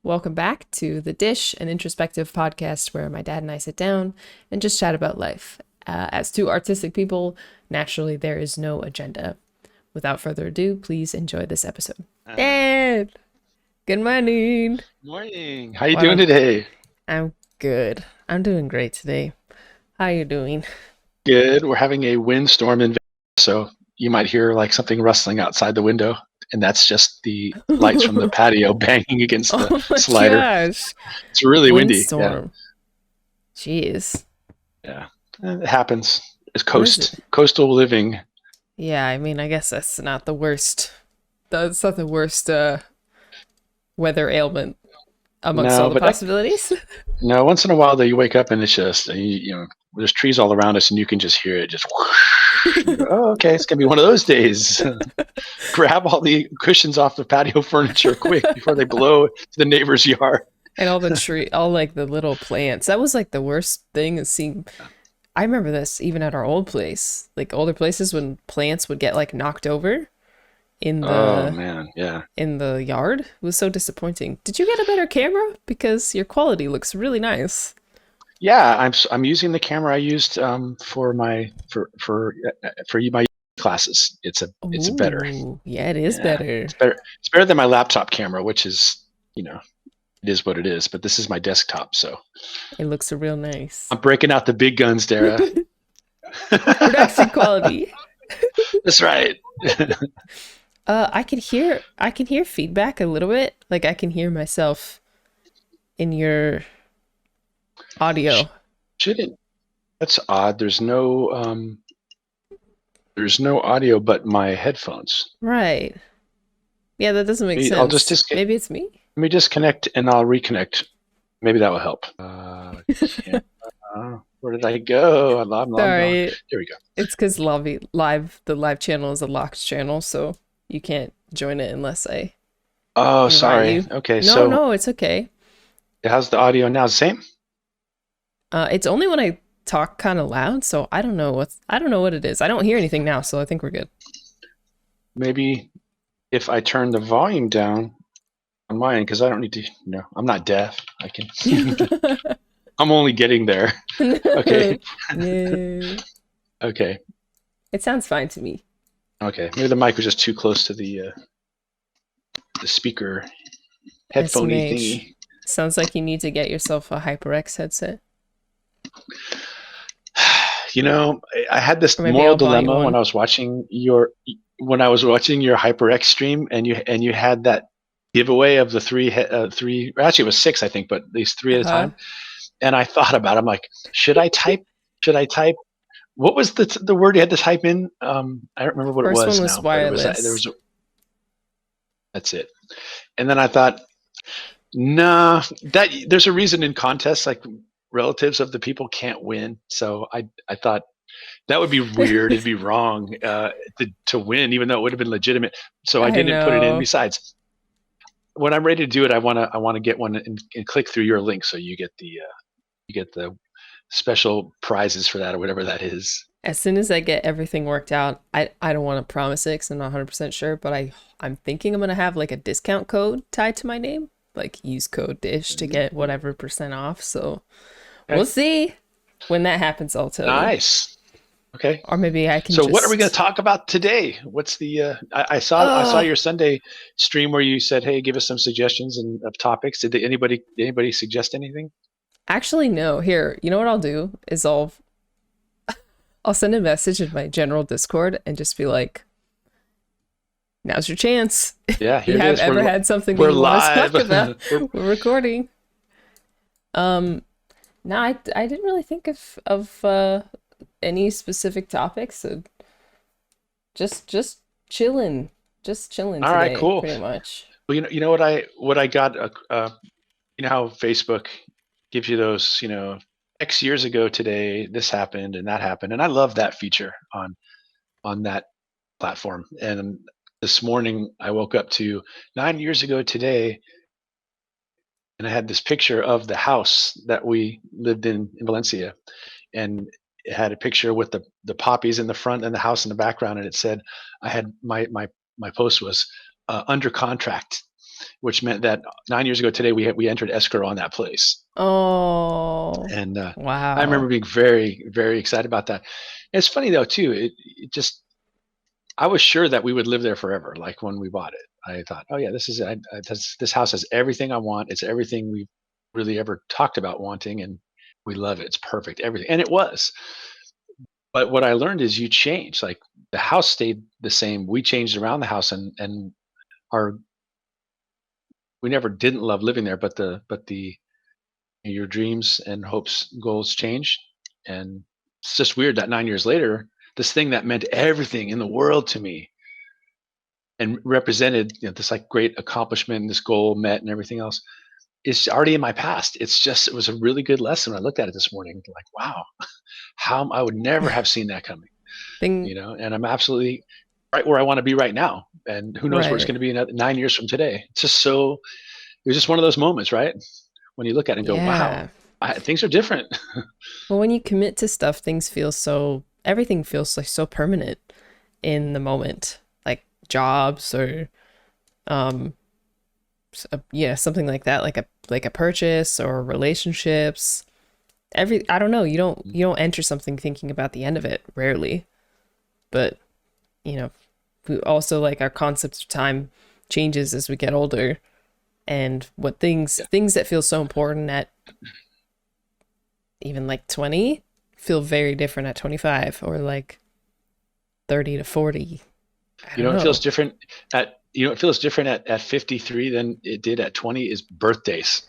Welcome back to The Dish, an introspective podcast where my dad and I sit down and just chat about life. As two artistic people, naturally, there is no agenda. Without further ado, please enjoy this episode. Uh, Dad, good morning. Morning. How you Why doing don't today? I'm good. I'm doing great today. How are you doing? Good. We're having a windstorm in Vegas, so you might hear like something rustling outside the window, and that's just the lights from the patio banging against the Oh my slider. gosh. It's really windy. Yeah, Windstorm. Jeez. yeah. It happens. It's What is it? coastal living. Yeah, I mean, I guess that's not the worst. That's not the worst weather ailment amongst all No, the but I possibilities. no. Once in a while, though, you wake up and it's just you know there's trees all around us, and you can just hear it just whoosh. And you go, oh, okay, it's gonna be one of those days. Grab all the cushions off the patio furniture quick before they blow to the neighbor's yard. And all the tree, all like the little plants. That was like the worst thing is seeing. I remember this even at our old place, like older places when plants would get like knocked over in Oh the man, yeah, yard. It was so disappointing. Did you get a better camera? Because your quality looks really nice. yeah. I'm using the camera I used for my classes. It's a better. Ooh, yeah, it is Yeah, better. it's better. It's better than my laptop camera, which is you know it is what it is. But this is my desktop, so It looks real nice. I'm breaking out the big guns, Dara. Production quality. That's right. I can hear feedback a little bit. Like I can hear myself in your audio. Shouldn't. That's odd. There's no audio but my headphones. Right. Yeah, that doesn't make I'll just sense. Maybe it's me? let me disconnect and I'll reconnect. Maybe that will help. Where did I go? I'm gone. Sorry. There we go. It's because the live channel is a locked channel, so you can't join it unless I Oh, invite sorry. you. Okay, No, so no, it's okay. how's the audio now? The same? It's only when I talk kind of loud, so I don't know what it is. I don't hear anything now, so I think we're good. Maybe if I turn the volume down on mine, because I don't need to, I'm not deaf. I can, I'm only getting there. Okay. No. Okay. It sounds fine to me. Okay. Maybe the mic was just too close to the speaker headphoney SMH. thingy. Sounds like you need to get yourself a HyperX headset. I had Or this maybe moral I'll buy you dilemma one. when I was watching your HyperX stream, and you had that giveaway of the three. Actually, it was six, I think, but these three at a Uh-huh. time. And I thought about it. I'm like, should I type? Should I type? What was the word you had to type in? I don't remember what it First one was was now, but it was there wireless. was that's it. And then I thought, nah, that there's a reason in contests like relatives of the people can't win. So I thought that would be weird. It'd be wrong to win, even though it would have been legitimate. So I I didn't put it in. know. Besides, when I'm ready to do it, I want to get one and click through your link, so you get the special prizes for that or whatever that is. As soon as I get everything worked out, I don't want to promise it because I'm not 100% sure, but I'm thinking I'm going to have like a discount code tied to my name, like use code DISH to get whatever percent off. So we'll Okay. see. When that happens, I'll tell you. Nice. Okay. Or maybe I can So what are we going to just. talk about today? What's the I saw Oh, your Sunday stream where you said, "Hey, give us some suggestions of topics." Did anybody suggest anything? actually, no. Here, you know what I'll do is I'll send a message in my general Discord and just be like, now's your chance. Yeah, If here you it have is. ever had something that We're you want to live. talk about, We're, we're recording. Um, no, I didn't really think of any specific topics. So just just chilling all right, today, cool. pretty much. Well, you know what I got. You know how Facebook gives you those. X years ago today, this happened and that happened, and I love that feature on that platform. And this morning, I woke up to 9 years ago today, and I had this picture of the house that we lived in Valencia, and it had a picture with the poppies in the front and the house in the background, and it said I had my post was under contract, which meant that 9 years ago today we entered escrow on that place. Oh, And I remember wow. being very, very excited about that. And it's funny though too. It just I was sure that we would live there forever. Like when we bought it, I thought, oh yeah, this is this house has everything I want. It's everything we really ever talked about wanting, and we love it. It's perfect, everything, and it was. But what I learned is you change. Like the house stayed the same. We changed around the house, and our we never didn't love living there, but the your dreams and hopes, goals change, and it's just weird that 9 years later, this thing that meant everything in the world to me and represented, this like great accomplishment and this goal met and everything else is already in my past. It was a really good lesson when I looked at it this morning. Like, wow, how I would never have seen that coming, Thing, and I'm absolutely right where I want to be right now. And who knows where it's right. going to be in 9 years from today. It's just so, it was just one of those moments, right? When you look at it and go, wow, Yeah. things are different. Well, when you commit to stuff, everything feels like so permanent in the moment, like jobs or, um, yeah, something like that, like a purchase or relationships. I don't know, you don't enter something thinking about the end of it, rarely. But, you know, we also like our concept of time changes as we get older, and what Yeah. things that feel so important at even like 20 feel very different at 25 or like 30 to 40. I You don't know, it feels know. different it feels different at 53 than it did at 20 is birthdays.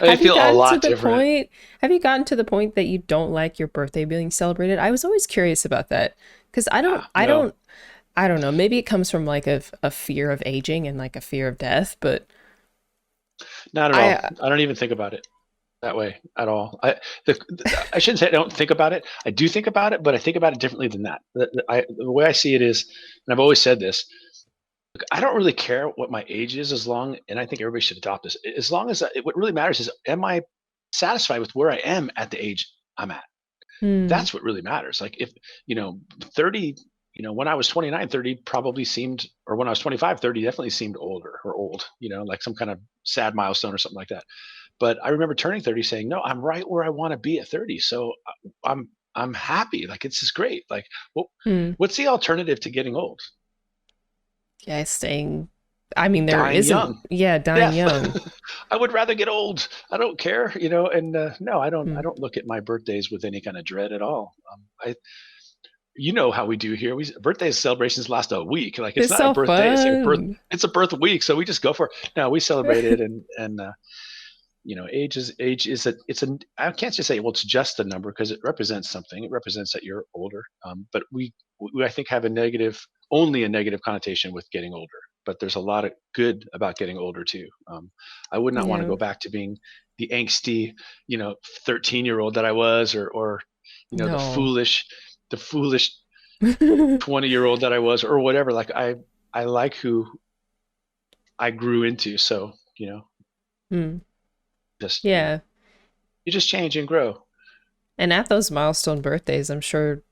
They Have you feel a gotten to lot the different. point? Have you gotten to the point that you don't like your birthday being celebrated? I was always curious about that because No, I don't know. Maybe it comes from like a fear of aging and like a fear of death, but not at all. I I don't even think about it that way at all. I shouldn't say I don't think about it. I do think about it, but I think about it differently than that. The way I see it is, and I've always said this, I don't really care what my age is as long, and I think everybody should adopt this. As long as what really matters is, am I satisfied with where I am at the age I'm at? hmm, That's what really matters. Like if, you know, 30, when I was 29, 30 probably seemed, or when I was 25, 30 definitely seemed older or old, like some kind of sad milestone or something like that. But I remember turning 30 saying, no, I'm right where I want to be at 30. So I'm happy. Like, it's just great. Like, well, hmm, what's the alternative to getting old? yeah, staying. I mean, there Dying isn't. young. Yeah, dying Death. young. I would rather get old. I don't care, and no, I don't. I Hmm. don't look at my birthdays with any kind of dread at all. I You know how we do here. We Birthday celebrations last a week. Like, it's It's not a so birthday; fun. it's a birth week. So we just go for it. No, we celebrate it, and age is a it's a I can't just say, well, it's just a number, because it represents something. It represents that you're older. But we I think have only a negative connotation with getting older. But there's a lot of good about getting older too. I would not want to Yeah. go back to being the angsty, 13-year-old that I was, or the No. foolish 20-year-old that I was, or whatever. Like, I like who I grew into. So, Hmm. just, Yeah. you just change and grow. And at those milestone birthdays, I'm sure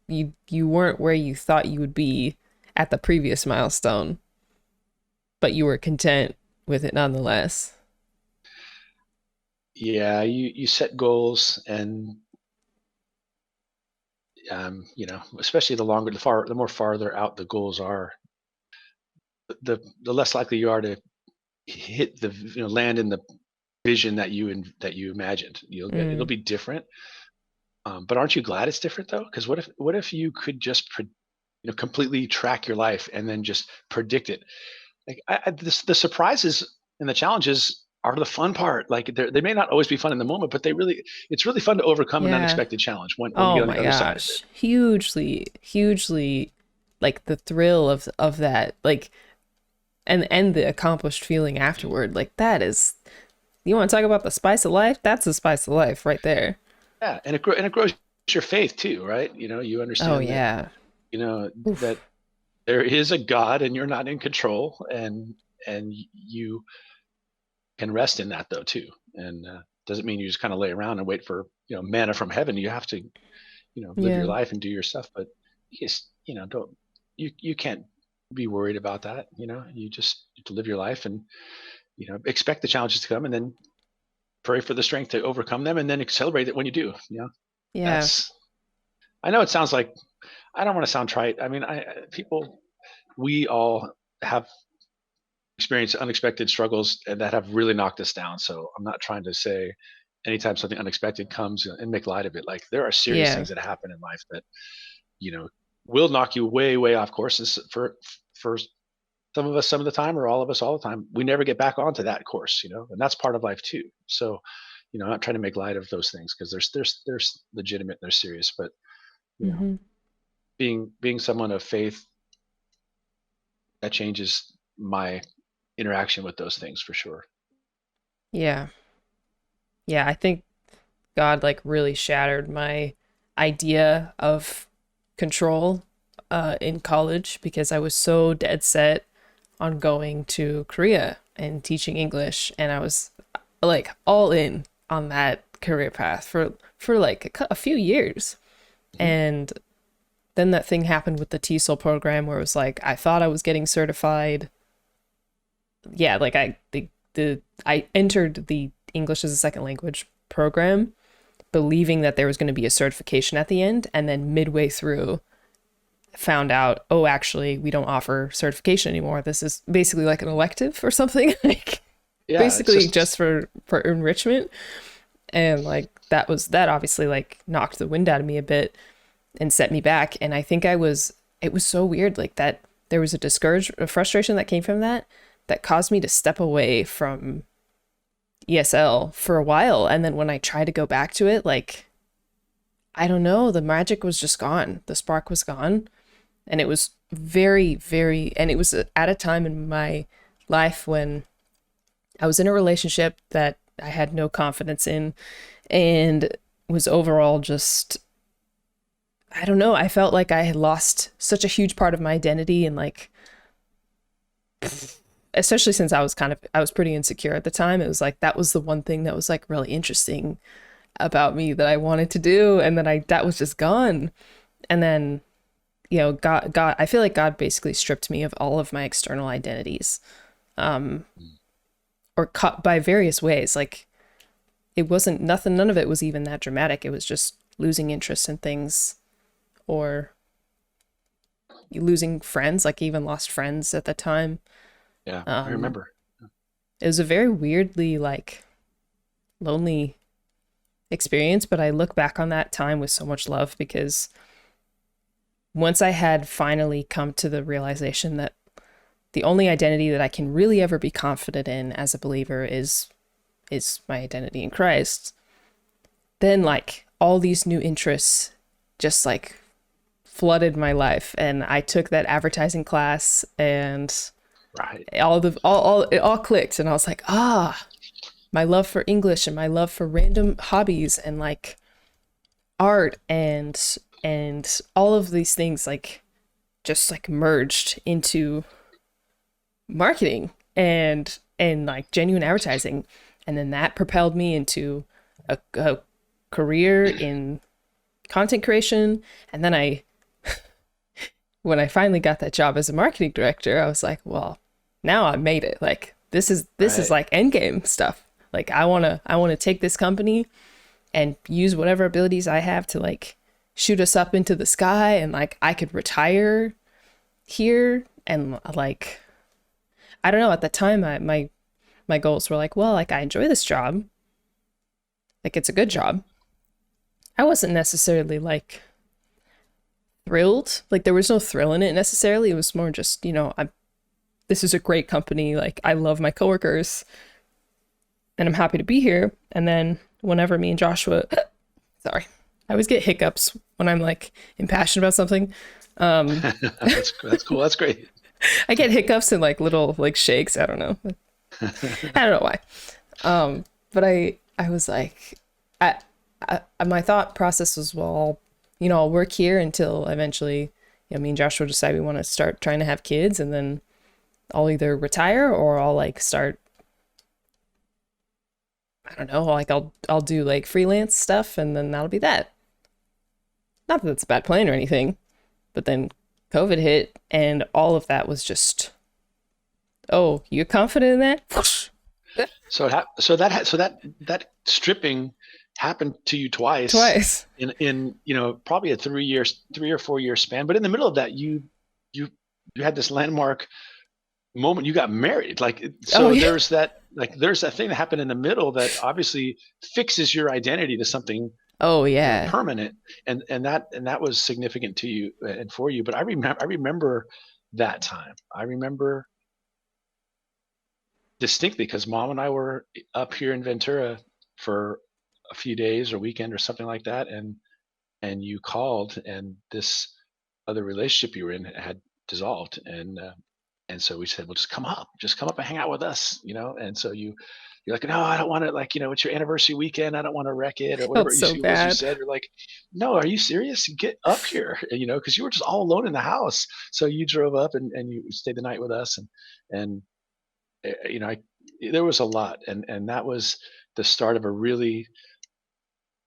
you weren't where you thought you would be at the previous milestone, but you were content with it nonetheless. Yeah, you set goals, and especially the more farther out the goals are, the less likely you are to hit land in the vision that you imagined. It'll Mm. be different. But aren't you glad it's different though? Because what if you could just completely track your life and then just predict it? Like, the surprises and the challenges are the fun part. Like, they may not always be fun in the moment, but it's really fun to overcome an Yeah. unexpected challenge when you Oh get on the my other side of it. gosh. Hugely like the thrill of that, like and the accomplished feeling afterward. Like that is, you want to talk about the spice of life? That's the spice of life right there. Yeah, and it grows your faith too, right? You Oh understand that yeah. you know Oof. that there is a God and you're not in control, and you can rest in that though too. And doesn't mean you just kind of lay around and wait for manna from heaven. You have to live your Yeah. life and do your stuff, but you just don't you can't. be worried about that. You just have to live your life and expect the challenges to come, and then pray for the strength to overcome them, and then celebrate it when you do. Yeah. That's. I know it sounds like I don't want to sound trite. I mean, people we all have experienced unexpected struggles that have really knocked us down. So I'm not trying to say anytime something unexpected comes and make light of it. Like there are serious Yeah. things that happen in life that you know will knock you way way off course. And for some of us some of the time, or all of us all the time, we never get back onto that course. And that's part of life too. So I'm not trying to make light of those things because there's legitimate, they're serious, but you know Hmm. being someone of faith, that changes my interaction with those things for sure. Yeah. Yeah. I think God like really shattered my idea of control in college because I was so dead set on going to Korea and teaching English, and I was like all in on that career path for like a few years. Hmm. And then that thing happened with the TESOL program where it was like I thought I was getting certified. Yeah, like I entered the English as a second language program believing that there was going to be a certification at the end, and then midway through found out, oh, actually we don't offer certification anymore. This is basically like an elective or something. Like Yeah, it's basically just just for enrichment. And like that obviously like knocked the wind out of me a bit and set me back. And I think it was so weird like that there was a frustration that came from that caused me to step away from ESL for a while. And then when I tried to go back to it, like I don't know, the magic was just gone. The spark was gone. And it was very, very, and it was at a time in my life when I was in a relationship that I had no confidence in and was overall just, I don't know, I felt like I had lost such a huge part of my identity and like, especially since I was pretty insecure at the time. It was like, that was the one thing that was like really interesting about me that I wanted to do. And then that was just gone. And then God, I feel like God basically stripped me of all of my external identities, or cut by various ways. Like it wasn't nothing, none of it was even that dramatic. It was just losing interest in things or losing friends. Like even lost friends at the time. yeah, I Um, remember. it was a very weirdly like lonely experience, but I look back on that time with so much love because once I had finally come to the realization that the only identity that I can really ever be confident in as a believer is my identity in Christ, then like all these new interests just like flooded my life, and I took that advertising class and Right. all it all clicked, and I was like, my love for English and my love for random hobbies and like art and all of these things like just like merged into marketing and like genuine advertising, and then that propelled me into a career in content creation. And then I when I finally got that job as a marketing director, I was like, well, now I made it. Like this is Right. like end game stuff. Like I want to take this company and use whatever abilities I have to like shoot us up into the sky, and like I could retire here. And like I don't know, at the time my goals were like, well, like I enjoy this job. Like it's a good job. I wasn't necessarily like thrilled. Like there was no thrill in it necessarily. It was more just, I'm this is a great company. Like I love my coworkers and I'm happy to be here. And then whenever me and Joshua sorry, I always get hiccups when I'm like impassioned about something. Um That's cool. That's great. I get hiccups and like little like shakes. I don't know. I don't know why. But I was like, I, my thought process was, well, I'll work here until eventually, me and Joshua decide we want to start trying to have kids, and then I'll either retire or I'll like start. I don't know, like I'll do like freelance stuff, and then that'll be that. Not that it's a bad plan or anything, but then COVID hit, and all of that was just, oh, you're confident in that? Whoosh. So that stripping happened to you twice Twice. in probably a 3 or 4 year span. But in the middle of that, you you had this landmark moment. You got married. Oh, So yeah. there's that thing that happened in the middle that obviously fixes your identity to something Oh, yeah. permanent, and that was significant to you and for you. But I remember that time. I remember distinctly because mom and I were up here in Ventura for a few days or weekend or something like that, and you called, and this other relationship you were in had dissolved, and so we said, well, just come up and hang out with us, and so you're like, no, I don't want to, it's your anniversary weekend, I don't want to wreck it, or whatever Felt so it was you bad. said. You're like, no, are you serious? Get up here, because you were just all alone in the house. So you drove up, and you stayed the night with us, and I there was a lot, and that was the start of a really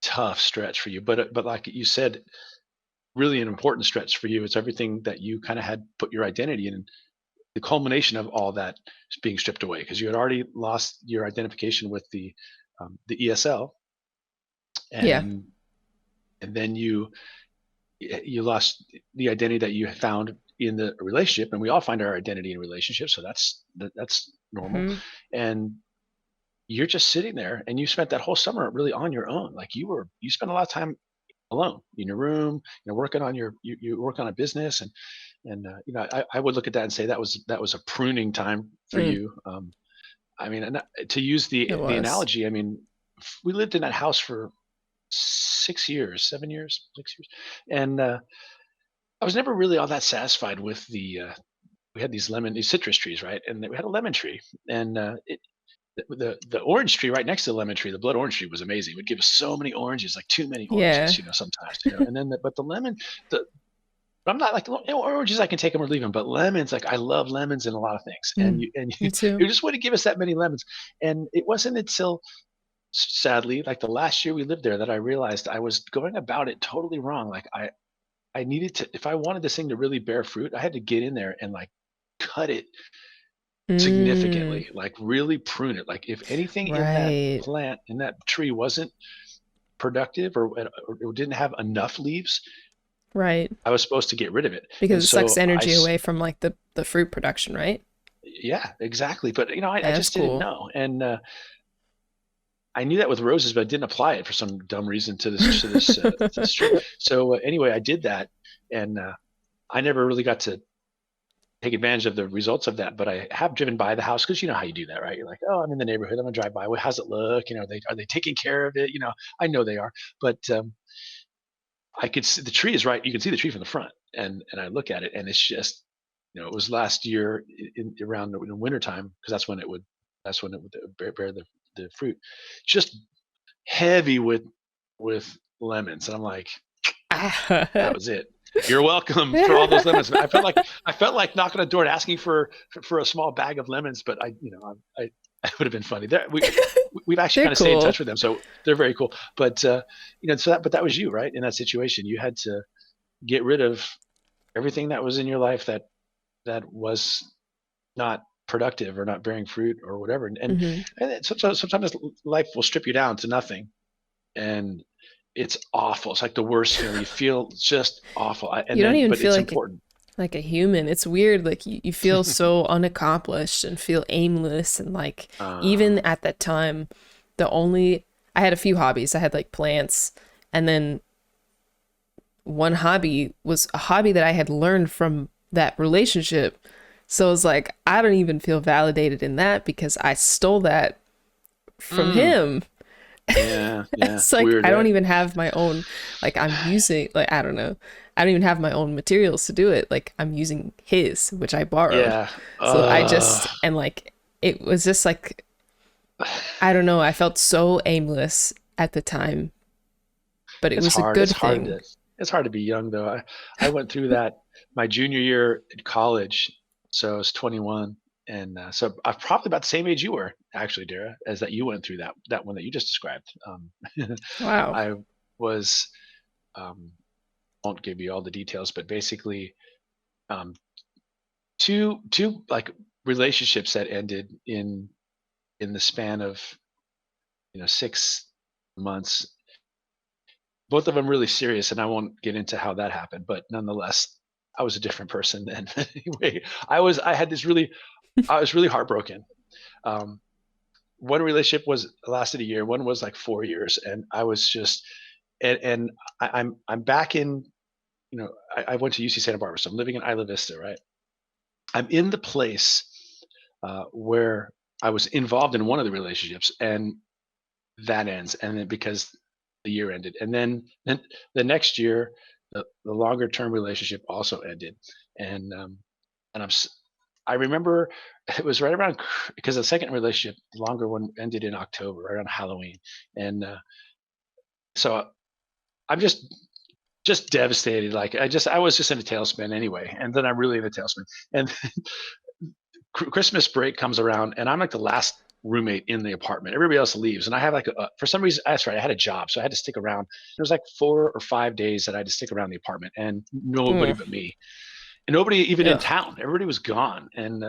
tough stretch for you. But like you said, really an important stretch for you. It's everything that you kind of had put your identity in, the culmination of all that is being stripped away because you had already lost your identification with the ESL, Yeah. and then you lost the identity that you had found in the relationship, and we all find our identity in relationships, so that's normal. Hmm. And you're just sitting there, and you spent that whole summer really on your own. Like you spent a lot of time alone in your room, working on you work on a business, and I would look at that and say that was a pruning time for Mm, you. I mean, and to use it the was. analogy, I mean, we lived in that house for 6 years, 7 years, 6 years, and I was never really all that satisfied with we had these citrus trees, right? And we had a lemon tree, and the orange tree right next to the lemon tree, the blood orange tree, was amazing. It would give us so many oranges, like too many Yeah. oranges, sometimes, and then but the lemon, the I'm not like, oranges, I can take them or leave them, but lemons, like I love lemons in a lot of things, and Mm, me too. you just wouldn't give us that many lemons. And it wasn't until, sadly, like the last year we lived there, that I realized I was going about it totally wrong. Like I needed to, if I wanted this thing to really bear fruit, I had to get in there and like cut it Mm, significantly, like really prune it. Like if anything in that right. plant, in that tree, wasn't productive, or didn't have enough leaves, Right. I was supposed to get rid of it. Because And it sucks so energy away from like the fruit production, right? yeah, exactly. But I That's just didn't cool. know, and I knew that with roses, but I didn't apply it for some dumb reason to this tree. So anyway, I did that, and I never really got to take advantage of the results of that. But I have driven by the house, because you know how you do that, right? You're like, oh, I'm in the neighborhood, I'm gonna drive by. Well, how's it look? Are they taking care of it? I know they are, but I could see the tree is right. You can see the tree from the front, and I look at it, and it's just, it was last year around the wintertime, because that's when it would bear the fruit, just heavy with lemons, and I'm like, that was it. You're welcome for all those lemons. I felt like knocking on the door and asking for a small bag of lemons, but I would have been funny. We've actually They're kind of stayed in cool. touch with them, so they're very cool. But that was you, right? In that situation, you had to get rid of everything that was in your life that was not productive or not bearing fruit or whatever. Hmm. And sometimes life will strip you down to nothing, and it's awful. It's like the worst feeling. You feel just awful, You don't even but feel it's like important. like a human. It's weird. Like you feel so unaccomplished and feel aimless and like uh, even at that time, the only I had a few hobbies. I had like plants, and then one hobby was a hobby that I had learned from that relationship. So it's like I don't even feel validated in that because I stole that from mm, him. yeah, yeah, It's like weird, I don't right? even have my own, like I'm using, like I don't know, I don't even have my own materials to do it. Like I'm using his, which I borrowed. Yeah. So I just and like it was just like I don't know, I felt so aimless at the time, but it It's was a hard. good thing. It's hard to be young though. I went through that my junior year in college, so I was 21, and so I'm probably about the same age you were, actually, Dara, as that you went through that one that you just described. Wow. I was, won't give you all the details, but basically um, two like relationships that ended in the span of 6 months. Both of them really serious, and I won't get into how that happened, but nonetheless, I was a different person then. Anyway, I had this really I was really heartbroken. Um, one relationship was lasted a year, one was like 4 years, and I was just and I'm back in. I went to UC Santa Barbara, so I'm living in Isla Vista, right? I'm in the place where I was involved in one of the relationships, and that ends, and then because the year ended, and then the next year, the longer term relationship also ended, and and I remember it was right around because the second relationship, the longer one, ended in October, right around Halloween, and so I'm just devastated. Like I was just in a tailspin anyway, and then I'm really in a tailspin, and Christmas break comes around, and I'm like the last roommate in the apartment. Everybody else leaves, and I have like for some reason, that's right. I had a job, so I had to stick around. There was like 4 or 5 days that I had to stick around the apartment, and nobody Mm, but me, and nobody even in ugh. town. Everybody was gone, and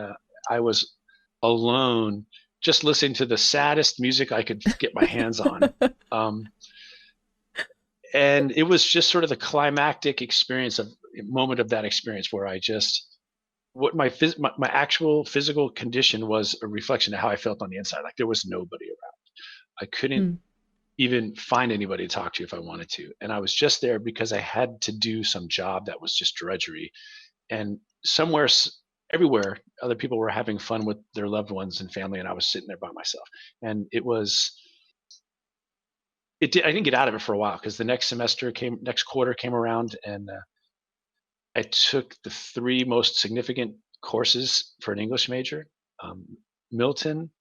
I was alone, just listening to the saddest music I could get my hands on. Um, and it was just sort of the climactic experience of moment of that experience where I just what my actual physical condition was a reflection of how I felt on the inside. Like there was nobody around. I couldn't Mm, even find anybody to talk to if I wanted to. And I was just there because I had to do some job that was just drudgery. And somewhere, everywhere, other people were having fun with their loved ones and family, and I was sitting there by myself. And I didn't get out of it for a while because the next quarter came around, and I took the three most significant courses for an English major: um, Milton,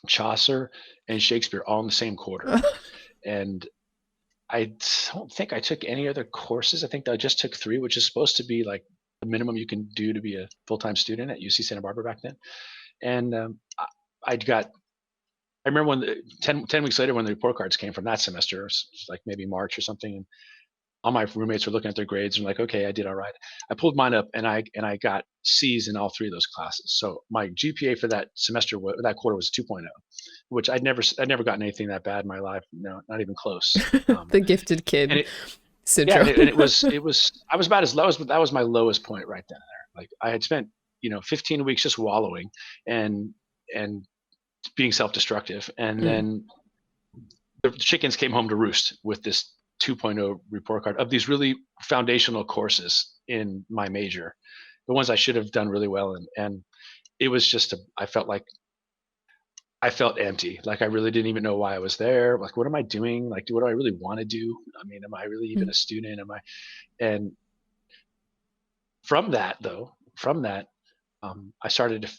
Chaucer, and Shakespeare, all in the same quarter. And I don't think I took any other courses. I think I just took three, which is supposed to be like the minimum you can do to be a full time student at UC Santa Barbara back then. And I got. I remember when 10 weeks later when the report cards came from that semester, it was like maybe March or something, and all my roommates were looking at their grades and like, okay, I did all right. I pulled mine up, and I got C's in all three of those classes. So my GPA for that semester, that quarter, was 2.0, which I'd never gotten anything that bad in my life. No, not even close. the gifted And kid it, yeah, and syndrome. it was I was about as low as that was my lowest point right then and there. Like I had spent 15 weeks just wallowing and and being self-destructive, and Mm, then the chickens came home to roost with this 2.0 report card of these really foundational courses in my major, the ones I should have done really well in. And it was just I felt like I felt empty. Like I really didn't even know why I was there. Like, what am I doing? Like, what do I really want to do? I mean, am I really even mm, a student? Am I? And from that, I started to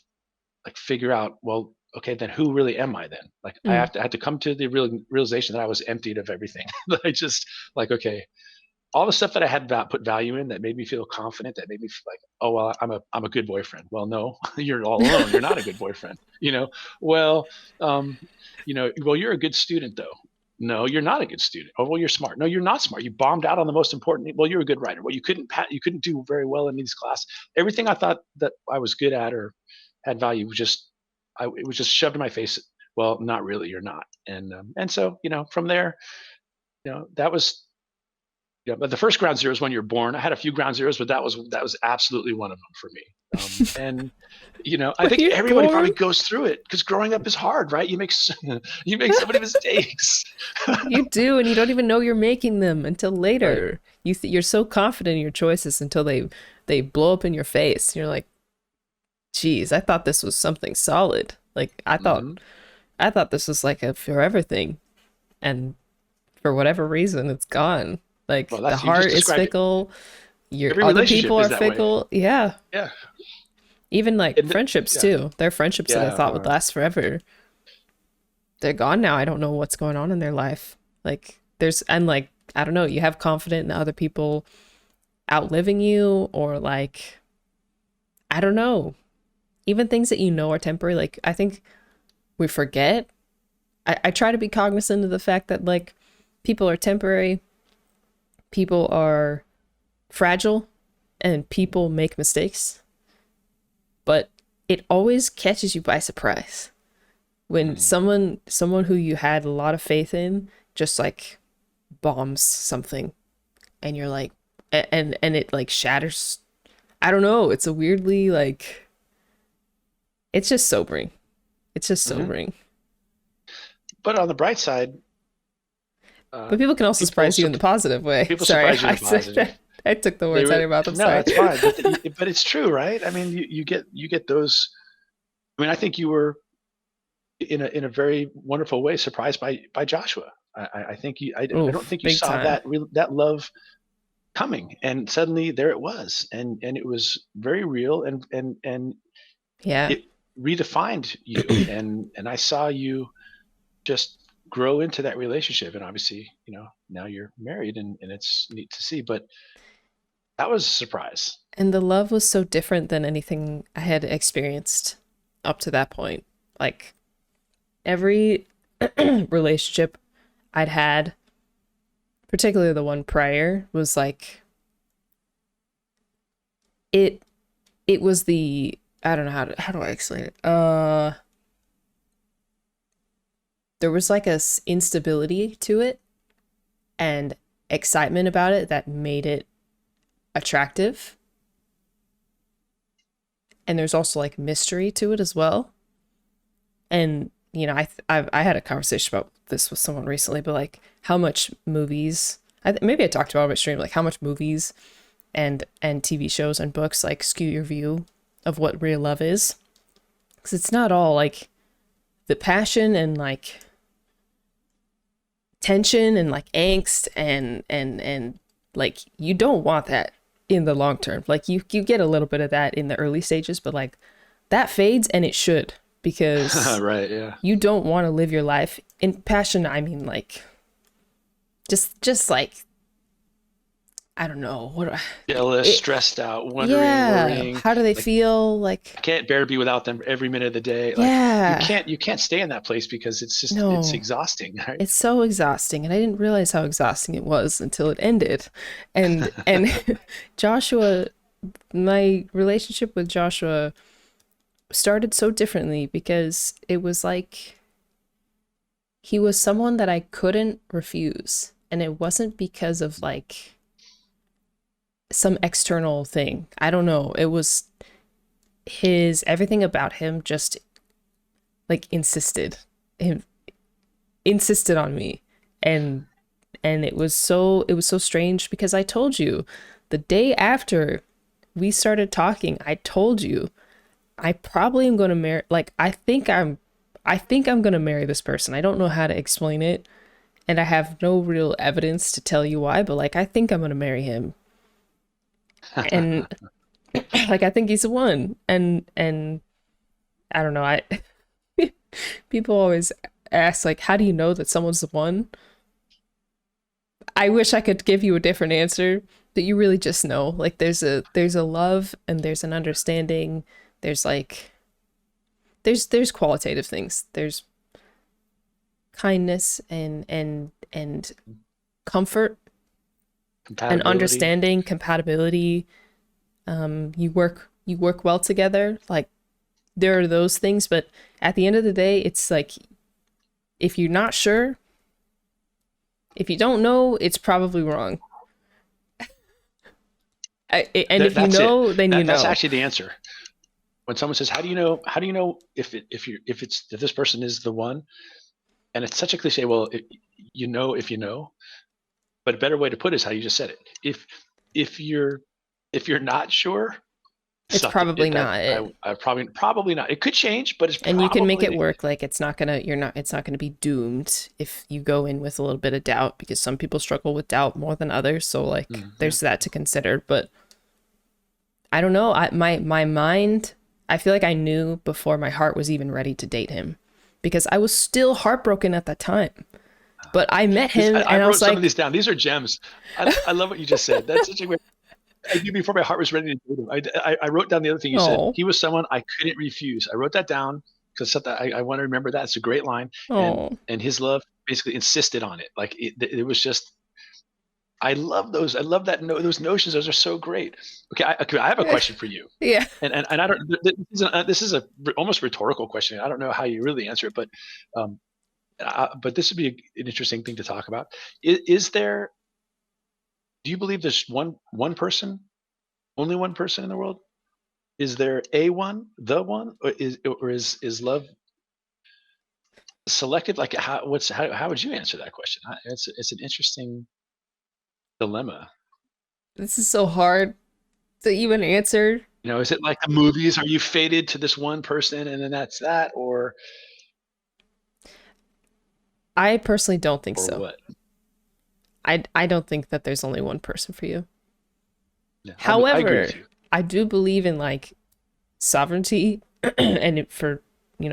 like figure out, well, okay, then who really am I then? Like mm, I had to come to the realization that I was emptied of everything. That I just like, okay, all the stuff that I had put value in, that made me feel confident, that made me feel like, oh well, I'm a good boyfriend. Well, no, you're all alone. You're not a good boyfriend. Well, um, well, you're a good student though. No, you're not a good student. Oh well, you're smart. No, you're not smart. You bombed out on the most important. Well, you're a good writer. Well, you couldn't do very well in these classes. Everything I thought that I was good at or had value was it was just shoved in my face. Well, not really. You're not. And so from there, that was yeah, but the first ground zero is when you're born. I had a few ground zeros, but that was absolutely one of them for me. And I when think you're everybody probably born, goes through it because growing up is hard, right? You make so many mistakes. you do, and you don't even know you're making them until Right. later. You're so confident in your choices until they blow up in your face. You're like, geez, I thought this was something solid. Like Hmm. I thought this was like a forever thing, and for whatever reason, it's gone. Well, Like the that's you just heart is described it. fickle. Your Every other relationship people is are that way. fickle. Yeah, Yeah. even like And friendships yeah, too. There are friendships that I yeah. thought would last forever. They're gone now. I don't know what's going on in their life. Like there's and like I don't know. You have confidence in other people outliving you, or like I don't know. Even things that you know are temporary. Like I think we forget. I try to be cognizant of the fact that like people are temporary. People are fragile. and people make mistakes, but it always catches you by surprise when Mhm. someone who you had a lot of faith in just like bombs something, and you're like, and it like shatters. I don't know. It's a weirdly like, it's just sobering. It's just Mhm. sobering. But on the bright side, uh, But people can also people surprise you in sup- the positive way. people Sorry, surprise you in I a said positive. that. I took the They words out of were your mouth. I'm no, sorry. that's fine. But it's true, right? I mean, you get those. I mean, I think you were in a very wonderful way surprised by Joshua. I think I don't Oof, think you big saw time. that love coming, and suddenly there it was, and it was very real, and Yeah. it redefined you, and I saw you just grow into that relationship, and obviously, now you're married, and it's neat to see. But that was a surprise. And the love was so different than anything I had experienced up to that point. Like every relationship I'd had, particularly the one prior, was like it it was the, I don't know how do I explain it? There was like a instability to it and excitement about it that made it attractive. And there's also like mystery to it as well. And I had a conversation about this with someone recently, but like how much movies, maybe I talked about it on my stream, like how much movies and TV shows and books like skew your view of what real love is, because it's not all like the passion and like tension and like angst and like you don't want that in the long term. Like you get a little bit of that in the early stages, but like that fades, and it should, because Right? Yeah. you don't want to live your life in passion. I mean, like just like, I don't know what Jealous, it. stressed out, wondering, Yeah, worrying. how do they Like, feel? Like, I can't bear to be without them every minute of the day. Like, you yeah, can't you can't stay in that place because it's no, exhausting, right? it's so exhausting, and I didn't realize how exhausting it was until it ended. And Joshua, my relationship with Joshua started so differently because it was like he was someone that I couldn't refuse. And it wasn't because of like some external thing. I don't know. It was his, everything about him just like him insisted on me. And it was so strange because I told you the day after we started talking, I told you I probably am going to marry, like I think I'm going to marry this person. I don't know how to explain it, and I have no real evidence to tell you why, but like I think I'm going to marry him. And like I think he's the one. And I don't know, I people always ask like how do you know that someone's the one? I wish I could give you a different answer, but you really just know. Like there's a love and there's an understanding. There's like there's qualitative things. There's kindness and comfort and Compatibility. understanding, compatibility. You work well together. Like there are those things, but at the end of the day, it's like if you're not sure, if you don't know, it's probably wrong. And if you That's it. know, then you That's know. actually the answer. When someone says, "How do you know? How do you know if this person is the one?" And it's such a cliche. Well, you know if you know, but a better way to put it is how you just said it. If you're not sure, It's suck it. probably That not it. I probably not. It could change, but it's And you can make it probably work. Like it's not gonna be doomed if you go in with a little bit of doubt, because some people struggle with doubt more than others. So like Mhm. there's that to consider. But I don't know. My mind, I feel like I knew before my heart was even ready to date him, because I was still heartbroken at that time. But I met him I and I wrote was some of like, these down. These are gems. I love what you just said. That's such a great. I knew before my heart was ready to date him. I wrote down the other thing you said. oh, He was someone I couldn't refuse. I wrote that down because I want to remember that. It's a great line, and oh. his love basically insisted on it. Like it was just I love those. I love that. No, those notions. Those are so great. Okay, I have a question for you, Yeah. and I don't. This is a almost rhetorical question. I don't know how you really answer it, um, but this would be an interesting thing to talk about. Is there? Do you believe there's one person, only one person in the world? Is there a one, the one, or is love selected? Like how would you answer that question? It's an interesting dilemma. This is so hard to even answer. Is it like the movies? Are you fated to this one person and then that's that, I personally don't think or so. what? I don't think that there's only one person for you. Yeah, I agree However, with you. I do believe in like sovereignty and for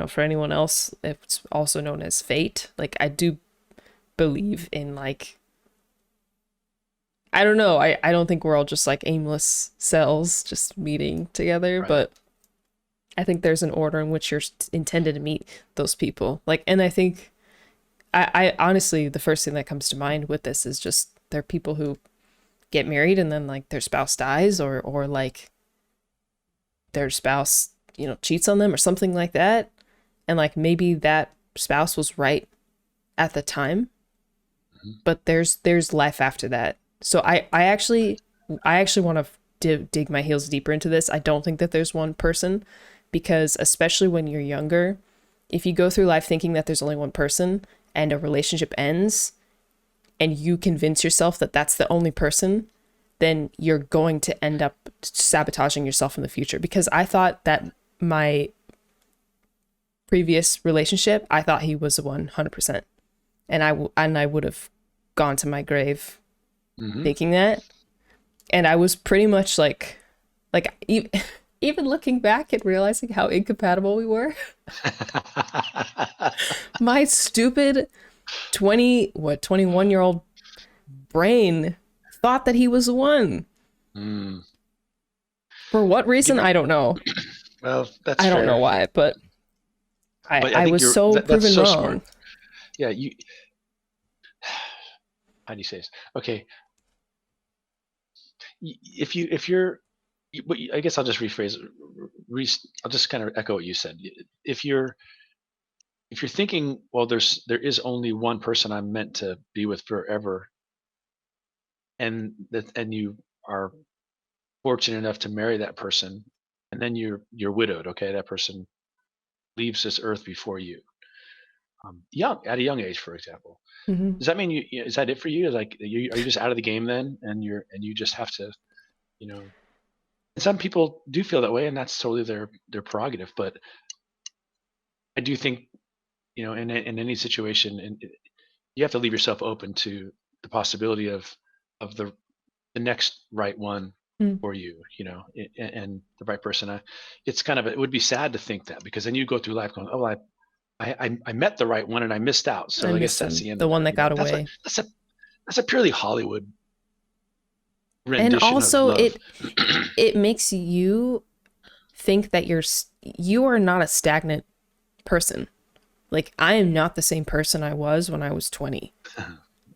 for anyone else it's also known as fate. Like I do believe in like I don't know. I don't think we're all just like aimless cells just meeting together, Right. but I think there's an order in which you're intended to meet those people. Like, and I think I honestly, the first thing that comes to mind with this is just there are people who get married and then like their spouse dies or like their spouse, cheats on them or something like that. And like maybe that spouse was right at the time, Mhm. but there's life after that. So I actually want to dig my heels deeper into this. I don't think that there's one person because especially when you're younger, if you go through life thinking that there's only one person and a relationship ends and you convince yourself that that's the only person, then you're going to end up sabotaging yourself in the future. Because I thought that my previous relationship, I thought he was the 100%, and I would have gone to my grave Mhm. thinking that, and I was pretty much even looking back and realizing how incompatible we were. My stupid 21-year-old brain thought that he was the one. Mm. For what You reason? know, I don't know. well, that's I don't know fair, why, but I but I I think was so that's proven so smart. wrong. Yeah, how do you say this? Okay, if you're, I guess I'll just rephrase. I'll just kind of echo what you said. If you're if you're thinking, well, there is only one person I'm meant to be with forever, and you are fortunate enough to marry that person, and then you're widowed. Okay, that person leaves this earth before you, young at a young age, for example. Hmm. Does that mean is that it for you? Like, are you just out of the game then, and you just have to, you know? And some people do feel that way, and that's totally their prerogative. But I do think, in any situation, and you have to leave yourself open to the possibility of the next right one for you, and the right person. It's kind of, it would be sad to think that, because then you go through life going, oh, I met the right one and I missed out. I So I guess missed that's him, the end the of one that. that got That's a away. that's a that's a purely Hollywood And rendition of also love. it makes you think that you are not a stagnant person. Like I am not the same person I was when I was 20.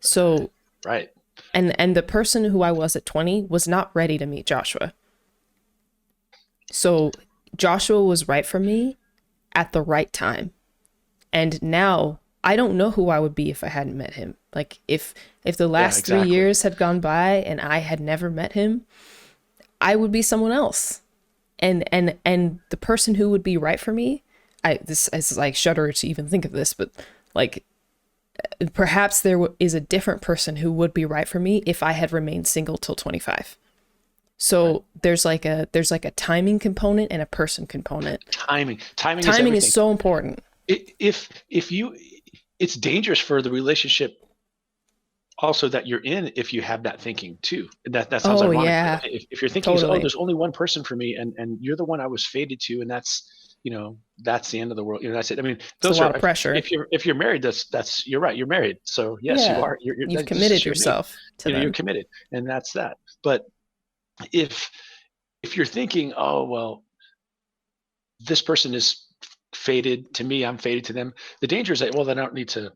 So Right. and the person who I was at 20 was not ready to meet Joshua. So Joshua was right for me at the right time. And now I don't know who I would be if I hadn't met him. Like if the Yeah, last 3 exactly. years had gone by and I had never met him, I would be someone else. And the person who would be right for me, I this is like shudder to even think of this, but like perhaps there is a different person who would be right for me if I had remained single till 25. Right. So there's like a timing component and a person component. Timing is Timing is everything. so important. If you, it's dangerous for the relationship also that you're in, if you have that thinking too. That sounds Oh ironic, but yeah, if you're thinking, oh, totally. there's only one person for me, and you're the one I was fated to, and that's the end of the world. That's it. I mean, It's a those lot are, of pressure. if you're married, that's you're right. You're married, so yes, you Yeah, are. you've This is committed your mate. yourself to You're them. committed, and that's that. But if if you're thinking, oh well, this person is fated to me, I'm fated to them. The danger is that, well, then I don't need to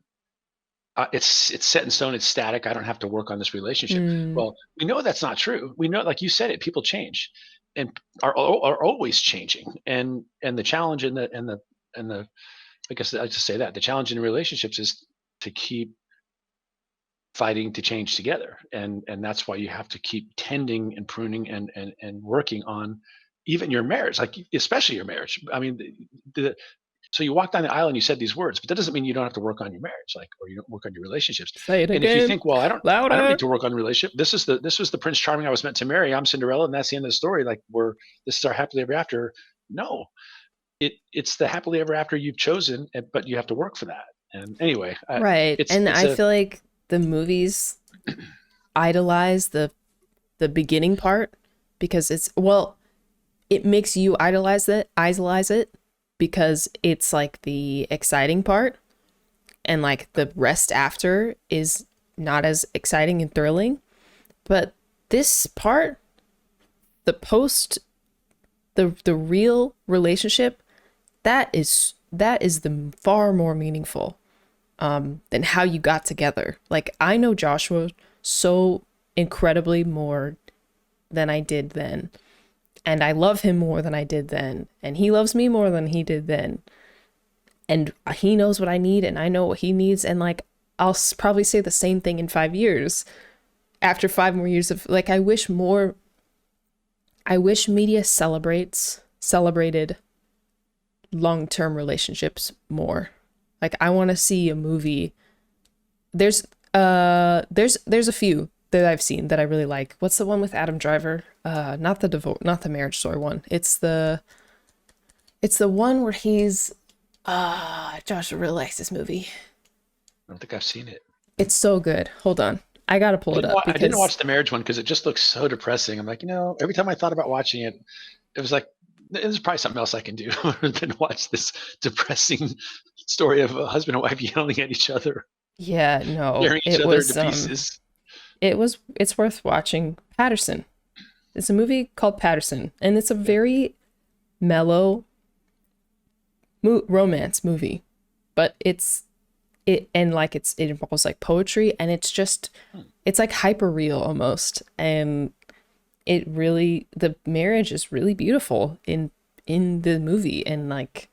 it's set in stone, it's static, I don't have to work on this relationship. Mm, Well, we know that's not true. We know, like you said, it people change and are always changing. And the challenge in the I guess I just say that the challenge in relationships is to keep fighting to change together. And that's why you have to keep tending and pruning and working on even your marriage, like especially your marriage. I mean, the so you walk down the aisle and you said these words, but that doesn't mean you don't have to work on your marriage, like, or you don't work on your relationships. say it And if you again, think, well, I don't need louder. to work on the relationship. This was the Prince Charming I was meant to marry. I'm Cinderella, and that's the end of the story. Like, this is our happily ever after. No, it's the happily ever after you've chosen, but you have to work for that. And anyway, Right. it's And it's I a feel like the movies idolize the beginning part because it's well, it makes you idolize it because it's like the exciting part and like the rest after is not as exciting and thrilling. But this part, the post the real relationship, that is the far more meaningful than how you got together. Like I know Joshua so incredibly more than I did then. And I love him more than I did then. And he loves me more than he did then. And he knows what I need and I know what he needs. And like, I'll probably say the same thing in 5 years. After 5 more years of like, I wish media celebrated long-term relationships more. Like I want to see a movie. There's a few that I've seen that I really like. What's the one with Adam Driver? Not the Marriage Story one. It's the one where he's Josh really likes this movie. I don't think I've seen it. It's so good. Hold on. I gotta pull it up I didn't because watch the marriage one because it just looks so depressing. I'm like, every time I thought about watching it, it was like, there's probably something else I can do than watch this depressing story of a husband and wife yelling at each other, yeah, no, tearing each other to pieces. it's worth watching. Patterson. It's a movie called Patterson, and it's a Okay. very mellow romance movie, but it and like it involves like poetry, and Hmm. it's like hyper real almost, and the marriage is really beautiful in the movie, and like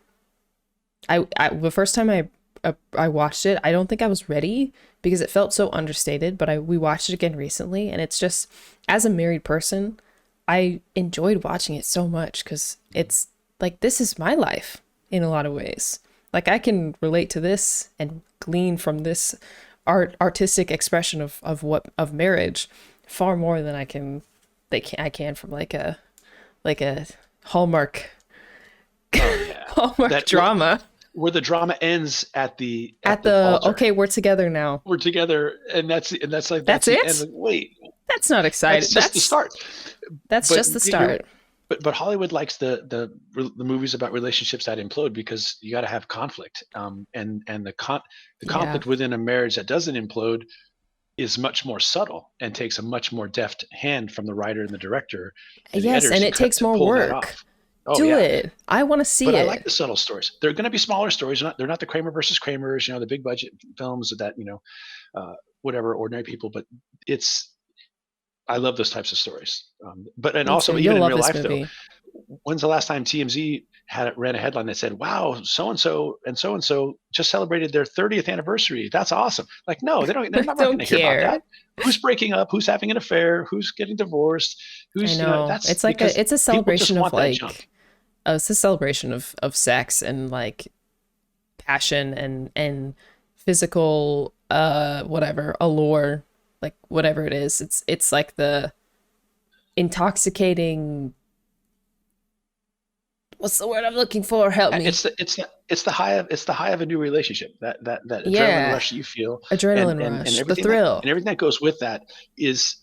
I the first time I watched it, I don't think I was ready because it felt so understated, but I we watched it again recently, and it's just as a married person, I enjoyed watching it so much because it's like this is my life in a lot of ways. Like I can relate to this and glean from this artistic expression of marriage far more than I can from like a Hallmark Oh yeah, Hallmark that where, drama where the drama ends at at the the altar. okay, we're together now. We're together, and that's like That's that's the end. it? Like, wait, That's not that's exciting. just the start. That's But just the you're start. but Hollywood likes the movies about relationships that implode because you got to have conflict. And the Yeah. conflict within a marriage that doesn't implode is much more subtle and takes a much more deft hand from the writer and the director and the Yes, editors and to it cut takes to more pull that work. off. Oh Do yeah, it. I want to but see I like it. the subtle stories. They're going to be smaller stories. They're not the Kramer versus Kramers, the big budget films that whatever ordinary people. But it's I love those types of stories. But and Me too. also You'll even in love real this life though, movie. when's the last time TMZ ran a headline that said, "Wow, so and so just celebrated their 30th anniversary. That's awesome." Like, no, they don't. They're not going Don't to hear about care. that. Who's breaking up? Who's having an affair? Who's getting divorced? I Who's know. that's It's like because it's a people just celebration of want that junk. like it's a celebration of sex and like passion and physical whatever allure, like whatever it is. It's like the intoxicating, what's the word I'm looking for? Help me. It's the high of a new relationship. That adrenaline Yeah. rush that you feel, and Adrenaline and rush, the everything that thrill. goes with that is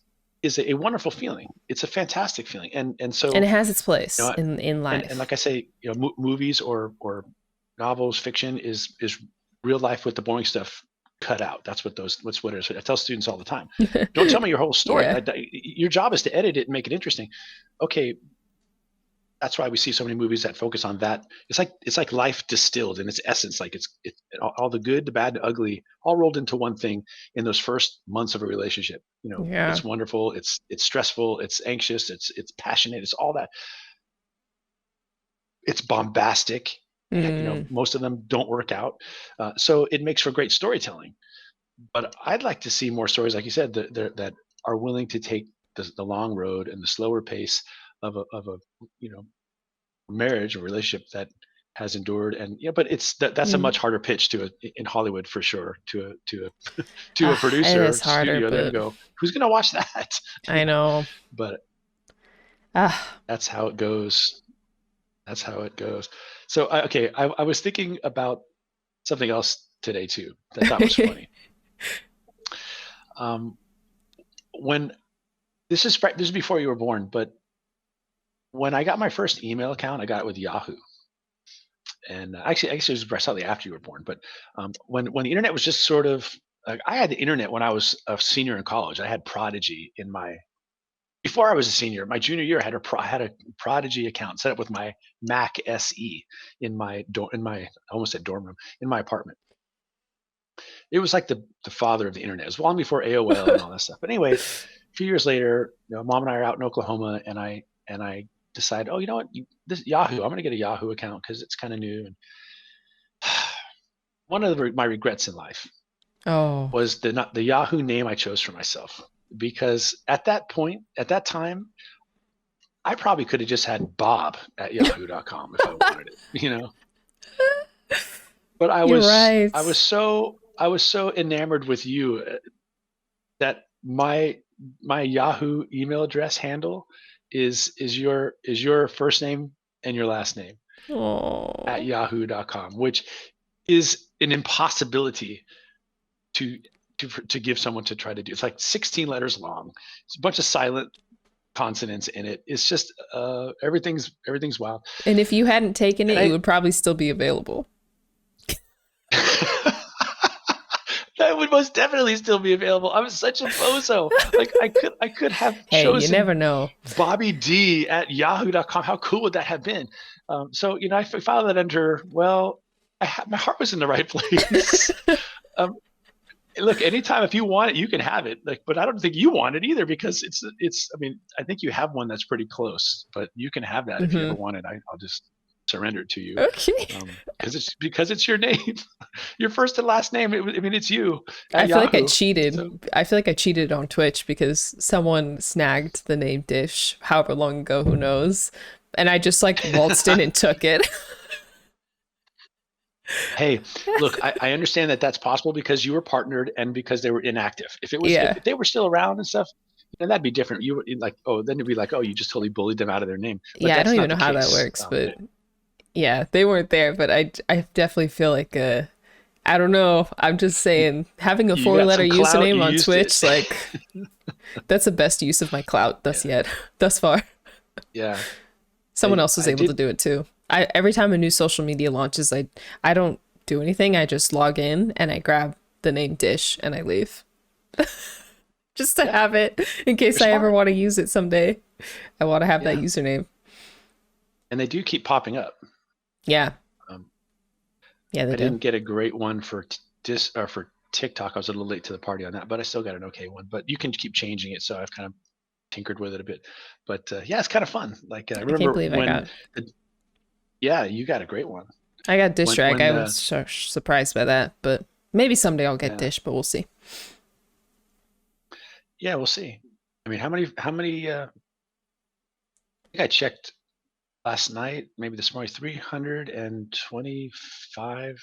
a wonderful feeling. It's a fantastic feeling, and And so it has its you place know, in and life. like I say, movies or novels, fiction is real life with the boring stuff cut out. That's what it is. I tell students all the time. Don't tell me your whole story. Yeah. Your job is to edit it and make it interesting. Okay, that's why we see so many movies that focus on that. It's like life distilled in its essence. Like it's all the good, the bad, the ugly, all rolled into one thing in those first months of a relationship. Yeah. It's wonderful. It's stressful. It's anxious. It's passionate. It's all that. It's bombastic. Mm. Most of them don't work out, so it makes for great storytelling. But I'd like to see more stories, like you said, that are willing to take the long road and the slower pace of a you know marriage or relationship that has endured. And yeah, but that's a Mm. much harder pitch in Hollywood for sure, to a It producer, is to harder, studio. They're gonna but go, who's gonna watch that? I know. But Ah. that's how it goes. That's how it goes. So okay, I was thinking about something else today too that I thought was funny. Um, when this is before you were born, but when I got my first email account, I got it with Yahoo. And actually, it was probably after you were born. But when the internet was just sort of, I had the internet when I was a senior in college. I had Prodigy in my before I was a senior. My junior year, I had a Prodigy account set up with my Mac SE in my I almost said dorm room, in my apartment. It was like the father of the internet. It was long before AOL and all that stuff. But anyway, a few years later, mom and I are out in Oklahoma, and I decide, oh, you know what, this Yahoo, I'm going to get a Yahoo account because it's kind of new. And one of my regrets in life Oh. was the Yahoo name I chose for myself, because at that point, at that time, I probably could have just had Bob at yahoo.com if I wanted it. But You're right. I was so enamored with you, that my Yahoo email address handle is your first name and your last name at Oh. yahoo.com, which is an impossibility to to give someone to try to do. It's like 16 letters long. It's a bunch of silent consonants in it. It's just everything's wild. And if you hadn't taken And it, it would probably still be available. that would most definitely still be available. I'm such a bozo. Like I could have Hey, you chosen never know. Bobby D at yahoo.com. How cool would that have been? So I filed that under. Well, my heart was in the right place. um, Look, anytime if you want it, you can have it. Like, but I don't think you want it either, because it's. I mean, I think you have one that's pretty close, but you can have that if you ever Hmm. want it. I'll just surrender it to you, Okay. because it's your name, your first and last name. I mean, it's you I at feel like I Yahoo. cheated. So I feel like I cheated on Twitch because someone snagged the name Dish however long ago, who knows? And I just like waltzed in and took it. hey, look, I understand that that's possible because you were partnered and because they were inactive. If Yeah. they were still around and stuff, then that'd be different. You were like, oh, then it'd be like, oh, you just totally bullied them out of their name. But Yeah, I don't that's even not know the how that case. works, but yeah, they weren't there, but I definitely feel like I don't know. I'm just you, saying having a you got four-letter some clout. username You on used it. Twitch, like that's the best use of my clout thus Yeah, yet, thus far. yeah. Someone else was I able to did. do it too. I every time a new social media launches, I don't do anything. I just log in and I grab the name Dish and I leave. Just to Yeah, have it in case you're I ever smart. want to use it someday. I want to have that Yeah, username. and they do keep popping up. Yeah. Um, Yeah, they I do. didn't get a great one for for TikTok. I was a little late to the party on that, but I still got an okay one. But you can keep changing it, so I've kind of tinkered with it a bit. But yeah, it's kind of fun. Like I I can't remember believe I when, got the, yeah, you got a great one. I got Dish Rag. When I was surprised by that, but maybe someday I'll get Yeah, Dish, but we'll see. yeah, we'll see. I mean, how many? I think I checked last night, maybe this morning, 325,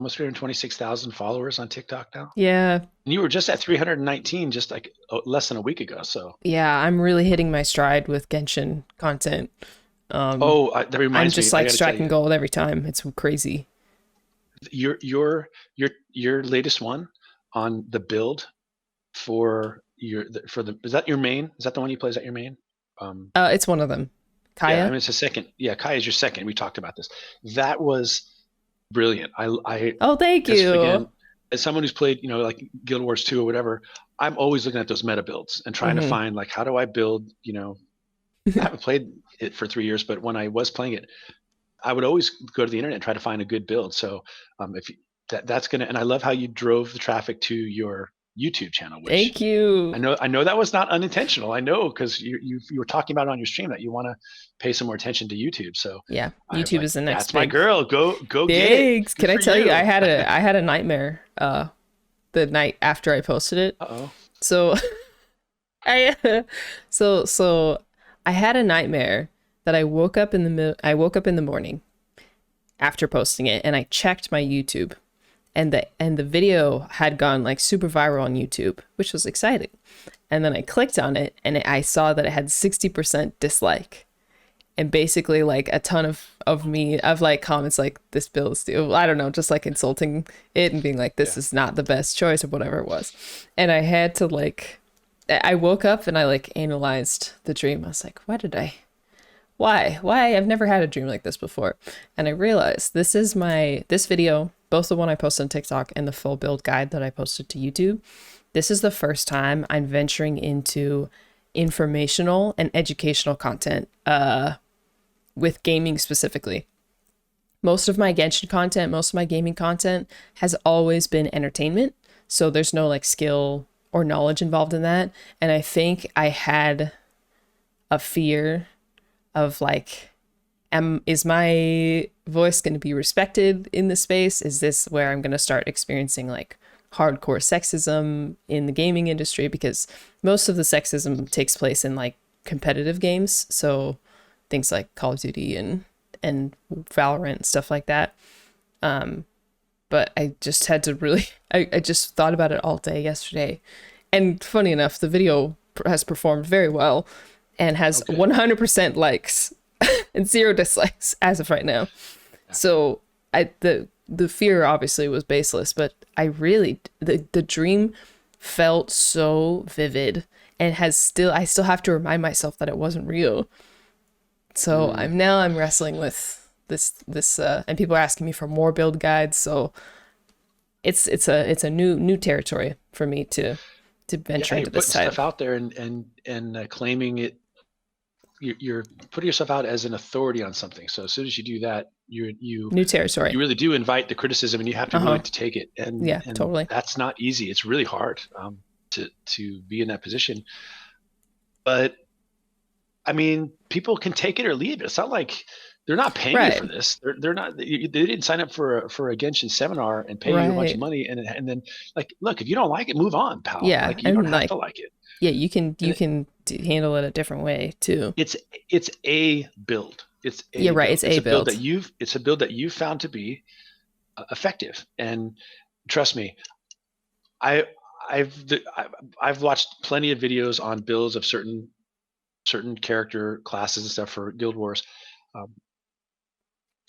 almost 326,000 followers on TikTok now. Yeah. And you were just at 319 just like less than a week ago. So, Yeah, I'm really hitting my stride with Genshin content. Um, oh, that I'm reminds me. just I like got to tell striking you, gold every time. It's crazy. your latest one on the build for the is that your main? Is that the one you play? Is that your main? Um, It's one of them. yeah, I Kaya. mean it's a second. Yeah, Kai is your second. We talked about this. That was brilliant. I Oh, thank Because you. again, as someone who's played, like Guild Wars 2 or whatever, I'm always looking at those meta builds and trying to Hmm. find, like, how do I build, I haven't played it for 3 years, but when I was playing it, I would always go to the internet and try to find a good build. So if you, that's gonna, and I love how you drove the traffic to your YouTube channel, which Thank you. I know that was not unintentional. I know because you were talking about it on your stream that you want to pay some more attention to YouTube. So Yeah, I'm YouTube like, is the next that's my big. girl. Go get it. Thanks. Good Can I for tell you? you. I had a nightmare the night after I posted it. Uh-oh. So I so I had a nightmare that I woke up in the morning after posting it, and I checked my YouTube, and the video had gone like super viral on YouTube, which was exciting. And then I clicked on it, and I saw that it had 60% dislike, and basically like a ton of like comments like this build is I don't know, just like insulting it and being like this Yeah. is not the best choice or whatever it was. And I had to like I woke up and I like analyzed the dream. I was like, why I've never had a dream like this before. And I realized this video, both the one I posted on TikTok and the full build guide that I posted to YouTube, this is the first time I'm venturing into informational and educational content with gaming specifically. Most of my Genshin content, most of my gaming content has always been entertainment. So there's no like skill or knowledge involved in that. And I think I had a fear of like, is my voice going to be respected in the space? Is this where I'm going to start experiencing like hardcore sexism in the gaming industry? Because most of the sexism takes place in like competitive games. So things like Call of Duty and Valorant and stuff like that. But I just had to really, I just thought about it all day yesterday. And funny enough, the video has performed very well and has Okay. 100% likes and 0 dislikes as of right now. Yeah. So the fear obviously was baseless, but I really, the dream felt so vivid and I still have to remind myself that it wasn't real. So I'm wrestling with this and people are asking me for more build guides, so it's a new territory for me to venture Yeah, into you're this putting type. stuff out there and claiming it. You're putting yourself out as an authority on something. So as soon as you do that, New territory. you really do invite the criticism, and you have to be Uh-huh. willing to take it. Yeah, And totally. that's not easy. It's really hard to be in that position. But I mean, people can take it or leave it. It's not like they're not paying you for Right. this. They're not. They didn't sign up for a Genshin seminar and pay you a bunch of Right. money, and then like, look, if you don't like it, move on, pal. Yeah, Like you don't and have like to like it. yeah, you And can handle it a different way too. it's it's a build. It's Yeah, a right. build. It's a build. It's a build that you found to be effective. And trust me, I I've watched plenty of videos on builds of certain character classes and stuff for Guild Wars. Um,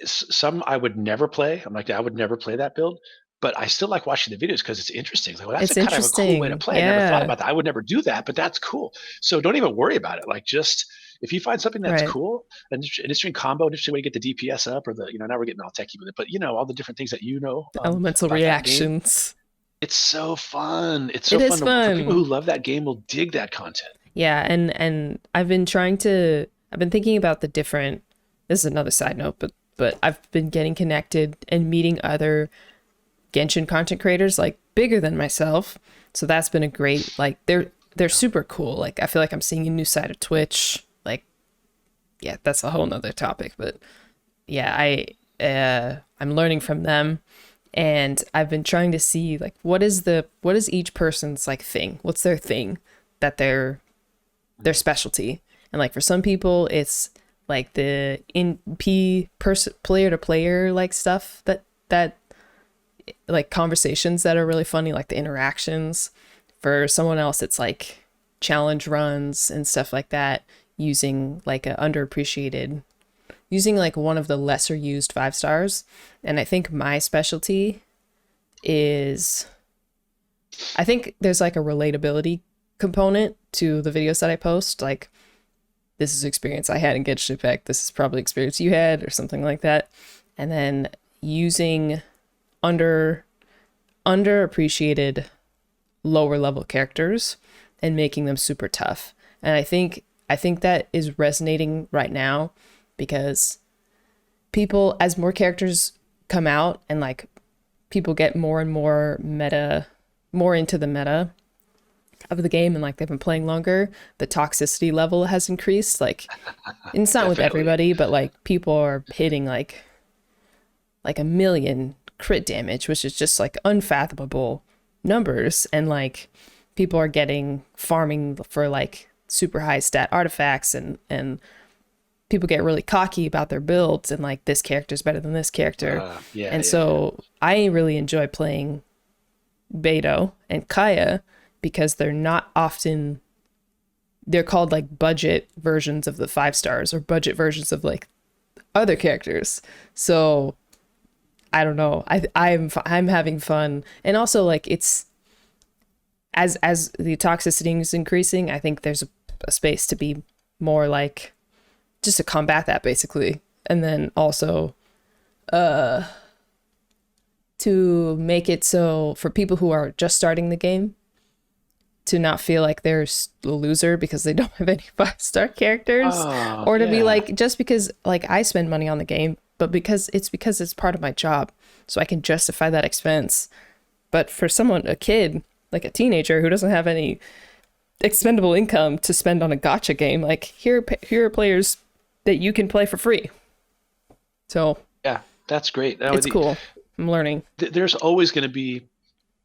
some I would never play. I'm like, I would never play that build, but I still like watching the videos because it's interesting. It's like, well, that's a It's kind of a cool way to interesting. play. I never thought Yeah. about that. I would never do that, but that's cool. So don't even worry about it. Like, just if you find something that's Right. cool, an interesting combo, an interesting way to get the DPS up, or the now we're getting all techie with it, but all the different things that The elemental about that game. reactions. It's so fun. It's so It is fun for people fun. who love that game will dig that content. Yeah, and I've been thinking about the different, this is another side note, but I've been getting connected and meeting other Genshin content creators like bigger than myself. So that's been a great, like they're super cool. Like I feel like I'm seeing a new side of Twitch. Like yeah, that's a whole nother topic, but yeah, I'm learning from them, and I've been trying to see like what is each person's like thing? What's their thing that their specialty? And like for some people it's like the player to player like stuff that like conversations that are really funny, like the interactions. For someone else it's like challenge runs and stuff like that, using like a underappreciated, using like one of the lesser used 5 stars. And I think my specialty is, I think there's like a relatability component to the videos that I post. Like, this is experience I had in Genshin Impact. This is probably experience you had, or something like that. And then using underappreciated lower level characters and making them super tough. And I think I think that is resonating right now because people, as more characters come out and like people get more and more meta, more into the meta of the game and like they've been playing longer, the toxicity level has increased. Like, and it's not with Definitely. everybody, but like people are hitting like a million crit damage, which is just like unfathomable numbers. And like people are getting farming for like super high stat artifacts and people get really cocky about their builds and like this character's better than this character. Yeah, And yeah, yeah. so I really enjoy playing Beto and Kaya because they're not often, they're called like budget versions of the 5 stars or budget versions of like other characters. So I don't know. I'm having fun, and also like it's as the toxicity is increasing. I think there's a space to be more like just to combat that basically, and then also to make it so for people who are just starting the game to not feel like they're a loser because they don't have any 5 star characters, Oh, or to be yeah. like just because like I spend money on the game, but because it's part of my job, so I can justify that expense. But for someone, a kid, like a teenager who doesn't have any expendable income to spend on a gotcha game, like here are players that you can play for free. So Yeah, that's great. That would it's be, cool. I'm learning. there's always going to be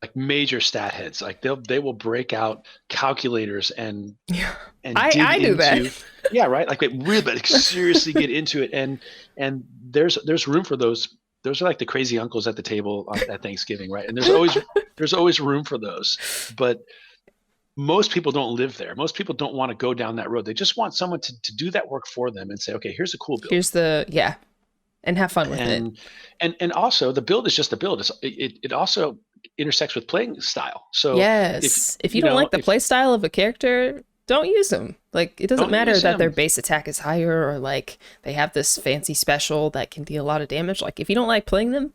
like major stat heads. Like they will break out calculators Yeah, and I dig I do that. into, yeah, right, like really, like seriously get into it. And there's room for those. Those are like the crazy uncles at the table at Thanksgiving, right? And there's always room for those. But most people don't live there. Most people don't want to go down that road. They just want someone to do that work for them and say, okay, here's a cool build. Here's the yeah, and have fun with it. And and also the build is just a build. It also intersects with playing style. So if Yes. If you you don't know like the if play style of a character, don't use them. Like it doesn't don't matter use that their him, base attack is higher or like they have this fancy special that can deal a lot of damage. Like if you don't like playing them,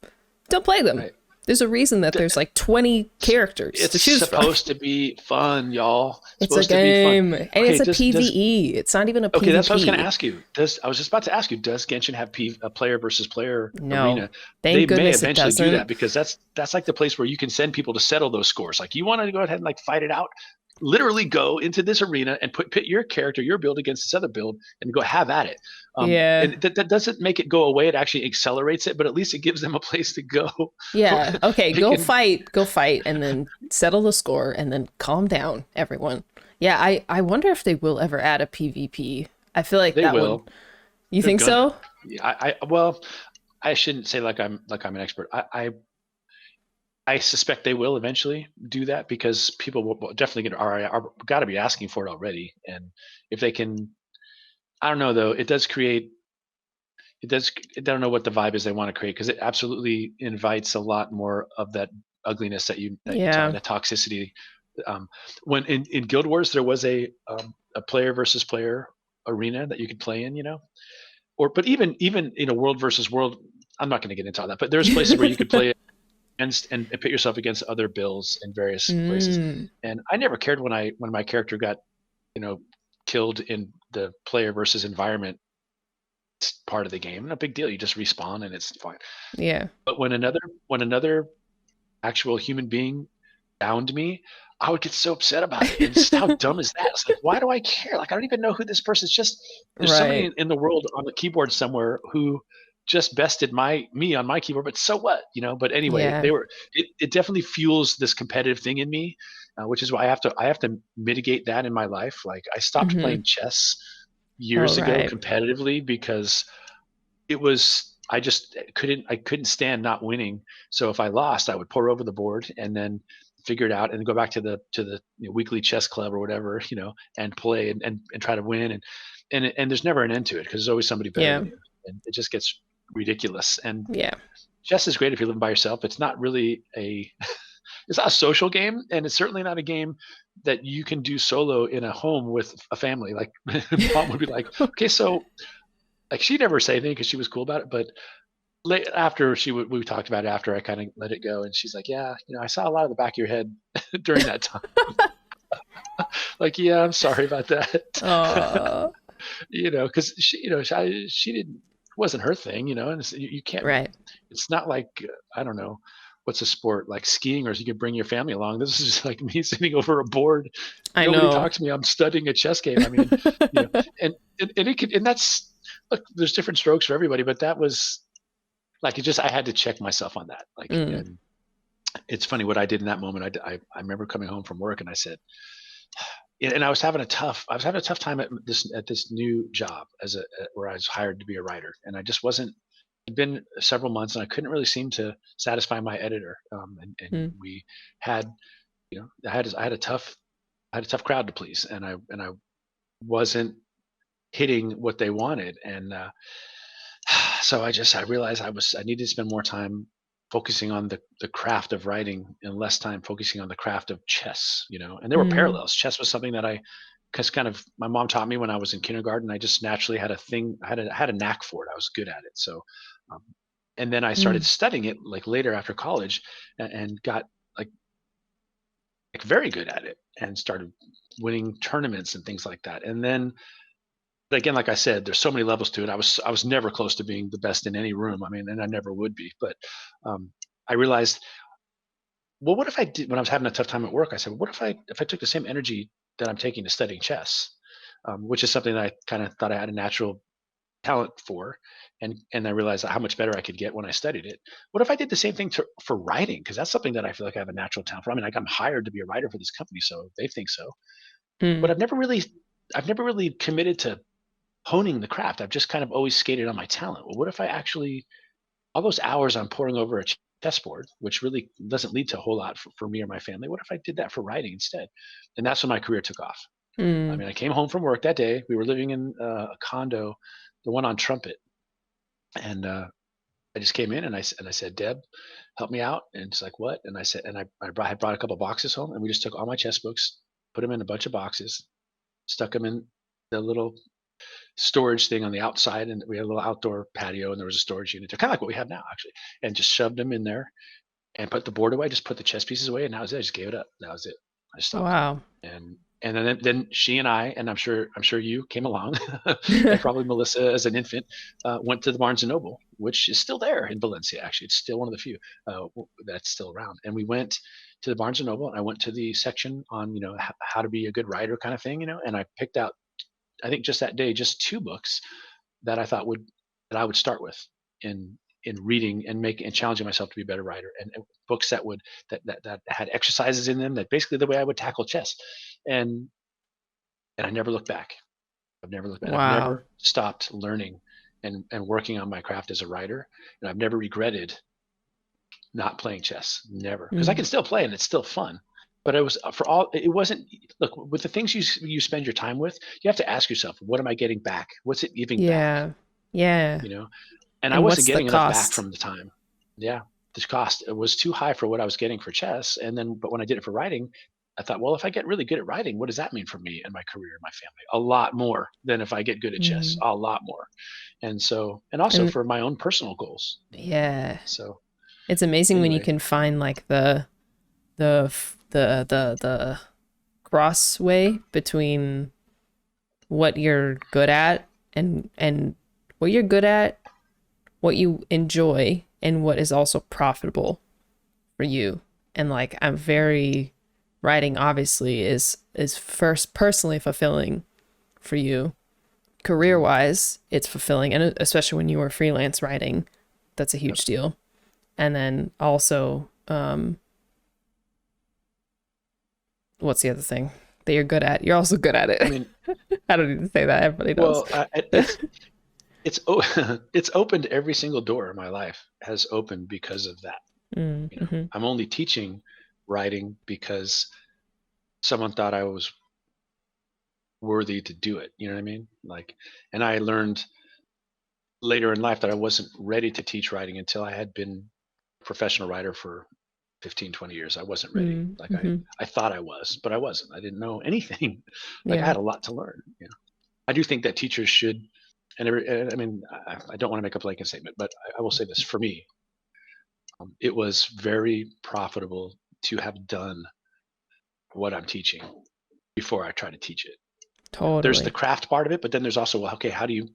don't play them. right? There's a reason that there's like 20 characters to It's choose from. supposed to be fun, y'all. It's It's a supposed to be fun. game and Okay, it's a does PvE. It's not even a okay, that's what I was going to PvP. ask you. Does I was just about to ask you, does Genshin have a player versus player No. arena? They Thank may goodness it eventually do that doesn't. because that's like the place where you can send people to settle those scores. Like you want to go ahead and like fight it out, literally go into this arena and put your character, your build against this other build, and go have at it. Yeah. And that doesn't make it go away. It actually accelerates it, but at least it gives them a place to go. Yeah. Okay, They can. go fight and then settle the score and then calm down everyone. Yeah, I wonder if they will ever add a PvP. I feel like They that would. will. You They're think gonna. so? Yeah, well, I shouldn't say like I'm an expert. I suspect they will eventually do that because people will definitely are got to be asking for it already. And if they can, I don't know though. It does create. It does. I don't know what the vibe is they want to create because it absolutely invites a lot more of that ugliness that you talk, Yeah. that toxicity. Um, when in Guild Wars there was a player versus player arena that you could play in, or but even world versus world. I'm not going to get into all that, but there's places where you could play against and put yourself against other bills in various places. Mm, And I never cared when my character got you know killed in the player versus environment part of the game. No big deal. You just respawn and it's fine. yeah. But when another actual human being downed me, I would get so upset about it. And just how dumb is that? It's like, why do I care? Like, I don't even know who this person is. Just there's somebody Right. in the world on the keyboard somewhere who just bested me on my keyboard. But so what? But anyway, Yeah. it definitely fuels this competitive thing in me, which is why I have to mitigate that in my life. Like, I stopped Mm-hmm. playing chess Oh, years ago right. competitively because it was I couldn't stand not winning. So if I lost, I would pour over the board and then figure it out and go back to the weekly chess club or whatever, and play and try to win and there's never an end to it because there's always somebody better Yeah. than you, and it just gets ridiculous. And Yeah. chess is great if you're living by yourself. It's not really it's not a social game, and it's certainly not a game that you can do solo in a home with a family. Like mom would be like, okay, so like she never say anything because she was cool about it, but after we talked about it after I kind of let it go, and she's like, yeah, I saw a lot of the back of your head during that time. Like, yeah, I'm sorry about that. Oh, Because she didn't, it wasn't her thing, and you can't. right. It's not like I don't know what's a sport like skiing, or you can bring your family along. This is just like me sitting over a board. I Nobody know. talks to me. I'm studying a chess game. I mean, you know, and it could, and that's look. There's different strokes for everybody, but that was like it. Just I had to check myself on that. Like, Mm, and it's funny what I did in that moment. I remember coming home from work and I said, and I was having a tough time at this new job where I was hired to be a writer, and I just wasn't. It'd been several months, and I couldn't really seem to satisfy my editor. And mm, we had, I had a tough crowd to please, and I wasn't hitting what they wanted, and so I realized I needed to spend more time focusing on the craft of writing and less time focusing on the craft of chess. And there were mm, parallels. Chess was something that because kind of my mom taught me when I was in kindergarten. I just naturally had a thing. I had a knack for it. I was good at it. So, um, and then I started mm, studying it like later after college, and got like very good at it, and started winning tournaments and things like that. And then again, like I said, there's so many levels to it. I was never close to being the best in any room. I mean, and I never would be. But um, I realized, well, what if I did when I was having a tough time at work? I said, what if I took the same energy that I'm taking to studying chess, which is something that I kind of thought I had a natural talent for, and I realized how much better I could get when I studied it. What if I did the same thing for writing? Because that's something that I feel like I have a natural talent for. I mean, I'm hired to be a writer for this company, so they think so. But mm. I've never really committed to honing the craft. I've just kind of always skated on my talent. Well, what if I actually all those hours I'm pouring over a chessboard, which really doesn't lead to a whole lot for me or my family. What if I did that for writing instead? And that's when my career took off. I Mm. mean, I came home from work that day. We were living in a condo, the one on Trumpet, and I just came in and I said, Deb, help me out. And it's like, what? And I said, and I brought a couple boxes home, and we just took all my chess books, put them in a bunch of boxes, stuck them in the little storage thing on the outside, and we had a little outdoor patio, and there was a storage unit there, kind of like what we have now, actually, and just shoved them in there and put the board away, just put the chess pieces away, and that was it. I just gave it up. That was it. I stopped. Wow. And then she and I, and I'm sure you came along, and probably Melissa as an infant, went to the Barnes and Noble, which is still there in Valencia. Actually, it's still one of the few that's still around. And we went to the Barnes and Noble, and I went to the section on how to be a good writer kind of thing, and I picked out, I think just that day, just two books that I thought that I would start with in reading and making and challenging myself to be a better writer, and books that had exercises in them, that basically the way I would tackle chess. And and I never looked back. I've never looked back. I've Wow. never stopped learning and working on my craft as a writer, and I've never regretted not playing chess. Never, because I Mm. can still play and it's still fun. But it was for all. It wasn't. Look, with the things you spend your time with, you have to ask yourself, what am I getting back? What's it giving back? Yeah. Yeah. You know, and I And wasn't what's the getting enough back cost? from the time. Yeah, the cost was too high for what I was getting for chess, and then but when I did it for writing, I thought, well, if I get really good at writing, what does that mean for me and my career and my family? A lot more than if I get good at chess. Mm. A lot more. And also And for my own personal goals. yeah, So it's amazing when you anyway, can find like the cross way between what you're good at and what you're good at, what you enjoy, and what is also profitable for you. And like I'm very writing obviously is first personally fulfilling for you. Career mhm, wise, it's fulfilling, and especially when you are freelance writing, that's a yep. huge deal. And then also, what's the other thing that you're good at? You're also good at I it. mean, I don't need to say that. Everybody knows. well, it's opened every single door in my life has opened because of that. Mm-hmm. I'm only teaching writing because someone thought I was worthy to do it. You know what I mean? Like, and I learned later in life that I wasn't ready to teach writing until I had been a professional writer for 15, 20 years. I wasn't ready. Like I, Mm-hmm. I thought I was, but I wasn't. I didn't know anything. Like I Yeah. had a lot to learn. I do think that teachers should, and I mean, I don't want to make a blanket statement, but I will say this for me, it was very profitable to have done what I'm teaching before I try to teach it. There's the Totally. craft part of it, but then there's also, well, okay, how do you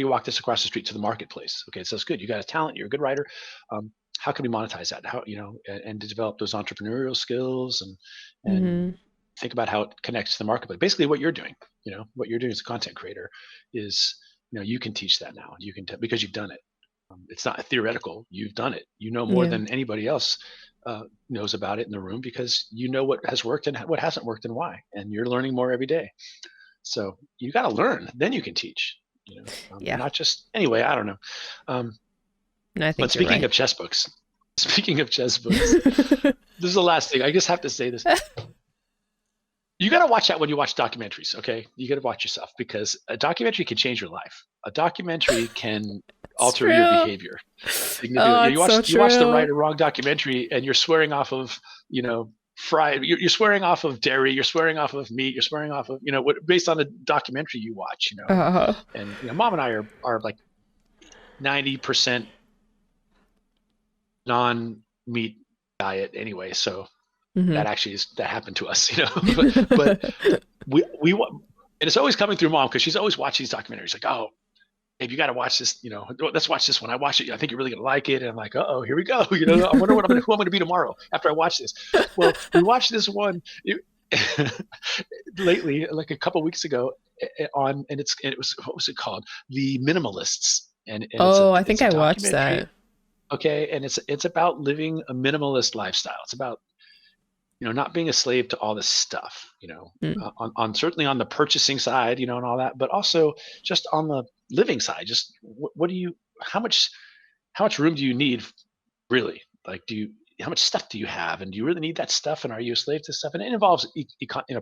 walk this across the street to the marketplace? Okay, so it's good. You got a talent. You're a good writer. How can we monetize that? How, and to develop those entrepreneurial skills and Hmm. think about how it connects to the marketplace. Basically, what you're doing, what you're doing as a content creator is, you can teach that now. You can because you've done it. It's not theoretical. You've done it. You know more Yeah. than anybody else knows about it in the room because you know what has worked and what hasn't worked and why. And you're learning more every day. So you got to learn, then you can teach. Yeah. Not just anyway. I don't know. Um, And I but think you're right. speaking of chess books, this is the last thing. I just have to say this. You got to watch that when you watch documentaries. Okay, you got to watch yourself because a documentary can change your life. A documentary can It's alter your true. behavior significantly. Oh, You it's watch so you watch the right true. or wrong documentary, and you're swearing off of fried. You're swearing off of dairy. You're swearing off of meat. You're swearing off of what based on the documentary you watch. Uh, And mom and I are like 90% non-meat diet anyway, so hmm. that happened to us. but we and it's always coming through mom because she's always watching these documentaries like, oh, hey, you got to watch this, let's watch this one. I watch it. I think you're really going to like it. And I'm like, oh, here we go. I wonder who I'm going to be tomorrow after I watch this. Well, we watched this one lately, like a couple weeks ago and it was, what was it called? The Minimalists. And it's a, Oh, I it's think a I watched documentary. that. Okay. And it's about living a minimalist lifestyle. It's about, not being a slave to all this stuff, Mm. on certainly on the purchasing side, and all that, but also just on the living side. Just what do you, how much room do you need really? Like, how much stuff do you have, and do you really need that stuff? And are you a slave to stuff? And it involves,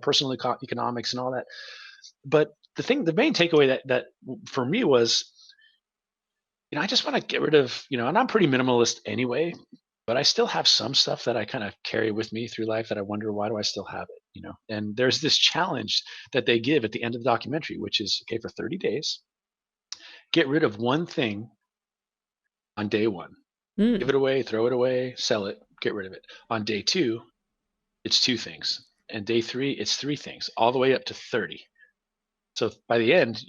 personal economics and all that. But the main takeaway that for me was, I just want to get rid of, and I'm pretty minimalist anyway, but I still have some stuff that I kind of carry with me through life that I wonder, why do I still have it? And there's this challenge that they give at the end of the documentary, which is, okay, for 30 days, get rid of one thing on day one. Give Mm. it away, throw it away, sell it, get rid of it. On day two, it's two things. And day three, it's three things, all the way up to 30. So by the end,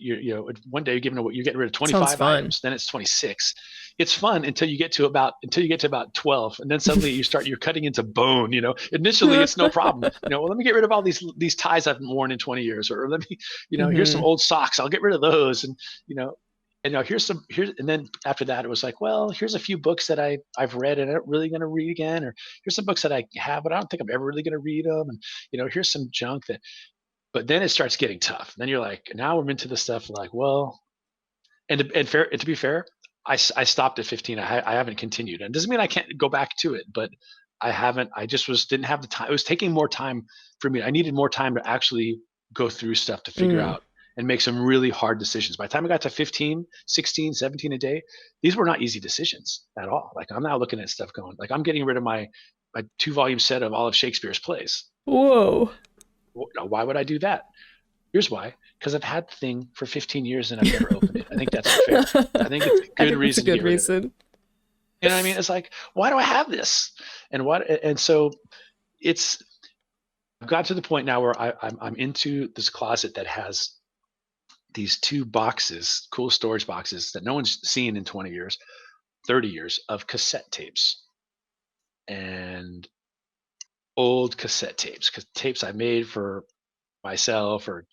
one day you're getting rid of Sounds 25 fun. items, then it's 26. It's fun until you get to about 12, and then suddenly you're cutting into bone. Initially it's no problem. Well, let me get rid of all these ties I've worn in 20 years, or let me, here's some Hmm. old socks. I'll get rid of those, and here's and then after that it was like, well, here's a few books that I've read and I'm not really going to read again, or here's some books that I have but I don't think I'm ever really going to read them, and here's some junk that. But then it starts getting tough. Then you're like, now we're into the stuff like, well, and to be fair, I stopped at 15. I haven't continued, and it doesn't mean I can't go back to it, but I haven't. I just didn't have the time. It was taking more time for me. I needed more time to actually go through stuff to figure Mm. out and make some really hard decisions. By the time I got to 15, 16, 17 a day, these were not easy decisions at all. Like, I'm now looking at stuff going, like, I'm getting rid of my 2-volume set of all of Shakespeare's plays. Whoa. Why would I do that? Here's why. Because I've had the thing for 15 years and I've never opened it. I think that's fair. I think it's a I good think that's a reason to good get rid of it. reason. You know what I mean? It's like, why do I have this? And so it's I've got to the point now where I'm into this closet that has these two boxes, cool storage boxes that no one's seen in 20 years, 30 years, of cassette tapes and old cassette tapes, tapes I made for myself or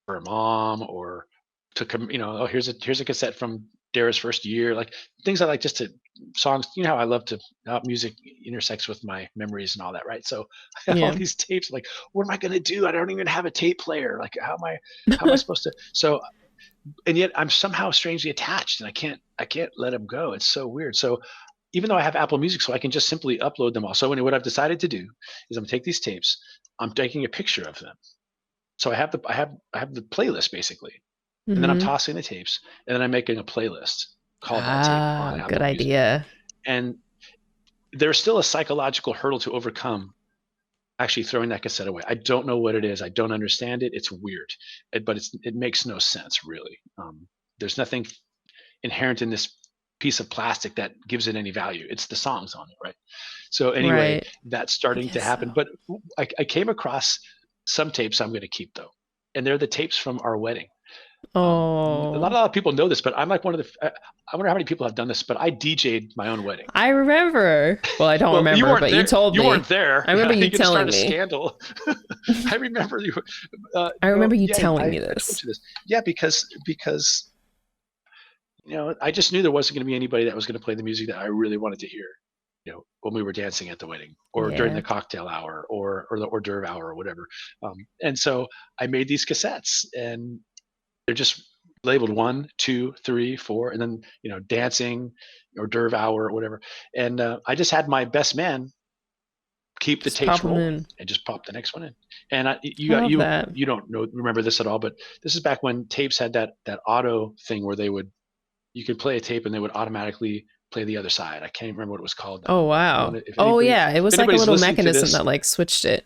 for a mom, or to come, oh, here's a cassette from Dara's first year, like things I like, just to songs. You know how I love to, how music intersects with my memories and all that, right? So I have all Yeah. these tapes. Like, what am I going to do? I don't even have a tape player. Like, how am I supposed to? So, and yet I'm somehow strangely attached, and I can't let them go. It's so weird. So even though I have Apple Music, so I can just simply upload them all. So what I've decided to do is I'm gonna take these tapes. I'm taking a picture of them. So I have the playlist basically, and then I'm Hmm. tossing the tapes, and then I'm making a playlist called that tape on Ah, good Apple Music. idea. And there's still a psychological hurdle to overcome actually throwing that cassette away. I don't know what it is. I don't understand it. It's weird, but it makes no sense really. There's nothing inherent in this piece of plastic that gives it any value. It's the songs on it, right? So anyway, Right. that's I starting to guess so. happen. But I came across some tapes I'm going to keep though, and they're the tapes from our wedding. A Oh, lot of people know this, but I'm like one of the. I wonder how many people have done this, but I DJ'd my own wedding. I remember. Well, I don't Well, you remember, weren't but you there. told You weren't me. there. I remember You're you going to start telling a me. scandal. I remember you. I remember you Yeah, telling I me told this. you this. Yeah, because I just knew there wasn't going to be anybody that was going to play the music that I really wanted to hear. When we were dancing at the wedding, or during Yeah. the cocktail hour, or the hors d'oeuvre hour, or whatever. And so I made these cassettes, and they're just labeled 1, 2, 3, 4, and then dancing, hors d'oeuvre hour, or whatever. And I just had my best man keep the Just tapes pop them rolling in. and just pop the next one in. And I love that. you don't remember this at all, but this is back when tapes had that auto thing where you could play a tape and they would automatically play the other side. I can't remember what it was called Oh, now. You wow. want to, if Oh, anybody yeah. It if was like a anybody's little listening to mechanism this, that like switched it.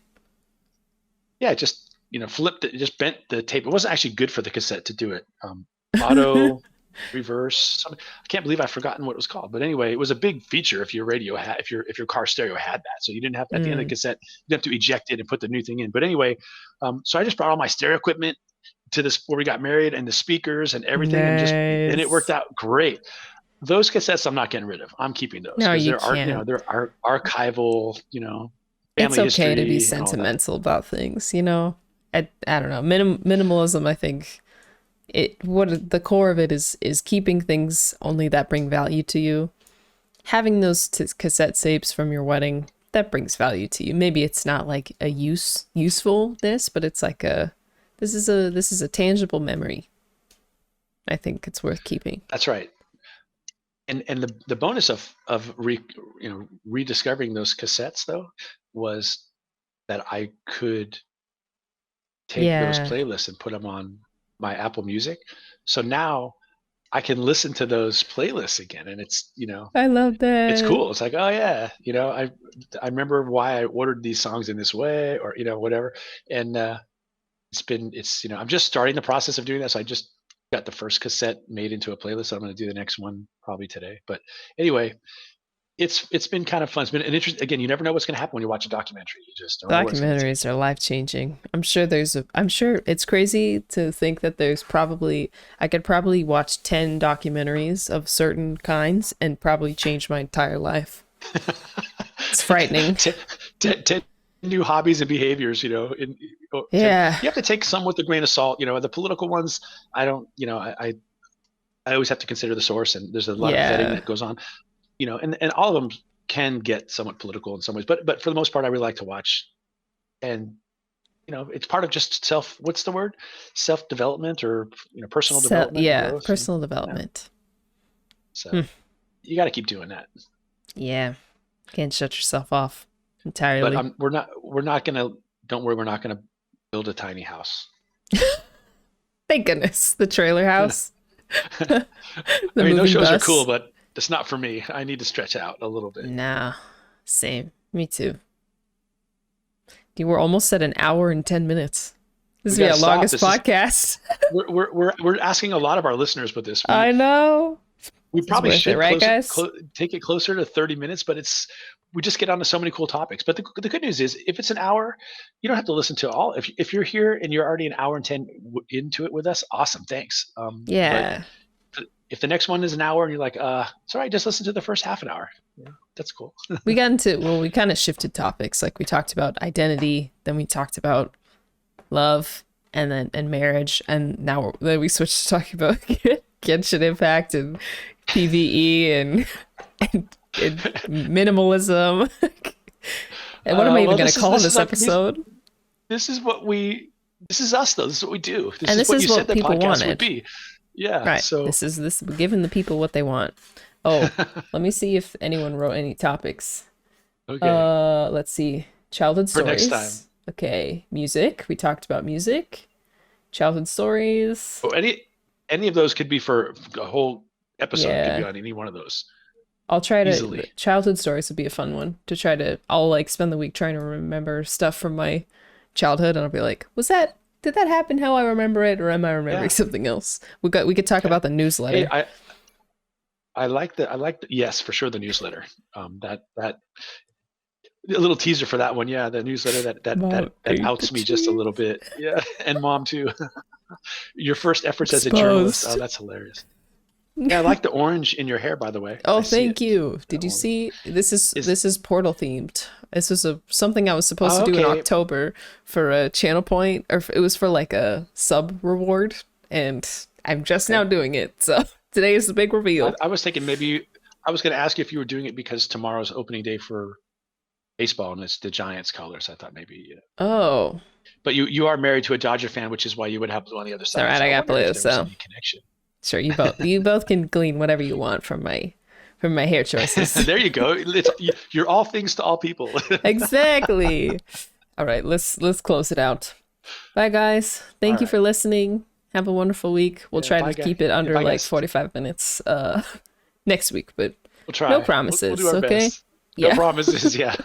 yeah, just flipped it, just bent the tape. It wasn't actually good for the cassette to do it. Auto reverse. I can't believe I've forgotten what it was called. But anyway, it was a big feature if your radio had if your car stereo had that. So you didn't have at the end of the Mm, cassette, you didn't have to eject it and put the new thing in. But anyway, so I just brought all my stereo equipment to this where we got married, and the speakers and everything, and it worked nice. out great. Those cassettes I'm not getting rid of. I'm keeping those No, because you can't. they're archival, It's family okay to be history and all that. sentimental about things, you know? I don't know. Minimalism, I think what the core of it is keeping things only that bring value to you. Having those cassette tapes from your wedding, that brings value to you. Maybe it's not like a usefulness, but it's like this is a tangible memory. I think it's worth keeping. That's right. And the bonus of rediscovering those cassettes though was that I could take those Yeah, playlists and put them on my Apple Music. So now I can listen to those playlists again, and I love it's that. cool. It's like, oh yeah, I remember why I ordered these songs in this way, or whatever. And I'm just starting the process of doing that. So I just got the first cassette made into a playlist. So I'm going to do the next one probably today. But anyway, it's been kind of fun. It's been an interest. Again, you never know what's going to happen when you watch a documentary. You just don't know where it's going to take Documentaries are life changing. I'm sure it's crazy to think that I could probably watch 10 documentaries of certain kinds and probably change my entire life. you. It's frightening. 10 new hobbies and behaviors. Yeah. You have to take some with a grain of salt. The political ones, I don't. I always have to consider the source, and there's a lot of vetting Yeah. that goes on. And all of them can get somewhat political in some ways, but for the most part, I really like to watch. And it's part of just what's the word, self development, or personal development and Yeah, growth. And personal yeah, development. Hmm. so you got to keep doing that. Yeah. Can't shut yourself off But entirely. we're not gonna, don't worry, we're not gonna build a tiny house. Thank goodness. The trailer house, the I mean, those moving shows are cool, bus. but it's not for me. I need to stretch out a little bit. Nah. Same. Me too. Dude, we're almost at an hour and 10 minutes. This We will be got to our stop. longest This is podcast. we're asking a lot of our listeners with this. I know. We It's probably worth it, should right, guys? take it closer to 30 minutes, but we just get onto so many cool topics. But the good news is, if it's an hour, you don't have to listen to all. If you're here and you're already an hour and 10 into it with us, awesome, thanks. But Yeah. if the next one is an hour and you're like, it's all right, just listen to the first half an hour. Yeah, that's cool. We kind of shifted topics. Like we talked about identity, then we talked about love and marriage, and then we switched to talking about Genshin Impact and PvE and minimalism. And what am I even Well, going to call this this is our, episode? this is what this is us though. This is what we do. This And is this what you is said what the people podcast would wanted. be. Yeah. Right. So This we're giving the people what they want. Oh, let me see if anyone wrote any topics. okay, Let's see. Childhood for next time. stories. Okay, music. We talked about music. Childhood stories. Oh, any of those could be for a whole episode. Could be Yeah. on any one of those I'll try to easily. childhood stories would be a fun one to try to I'll like spend the week trying to remember stuff from my childhood and I'll be like, did that happen how I remember it or am I remembering Yeah. something else? We could talk Okay. about the Hey, newsletter. I like the yes, for sure, the newsletter. That A little teaser for that one. Yeah, the newsletter Mom that ate the outs me just a little cheese. bit. Yeah, and mom too. Your first efforts as a journalist. Oh, Exposed. that's hilarious. Yeah, I like the orange in your hair, by the way. Oh, I see thank it. you. The Did you orange see? This is is. this is Portal themed. This was a something I was supposed to Oh, do in okay. October for a channel point, or it was for like a sub reward, and I'm just now Okay. doing it. So today is the big reveal. I was thinking maybe I was going to ask you if you were doing it because tomorrow's opening day for baseball and it's the Giants colors. I thought maybe, Oh, but you are married to a Dodger fan, which is why you would have blue on the other it's all side. right. So I I got wondered if blue, there was so any connection. sure you both can glean whatever you want from my hair choices. There you go. You're all things to all people. Exactly. All right, let's close it out. Bye, guys. All Thank you right. for listening. Have a wonderful week. We'll Yeah. try to Bye, guys. keep it Yeah. under Bye, like guys. 45 minutes next week, but We'll no try. We'll do promises, our okay? best. No Yeah. promises. Yeah.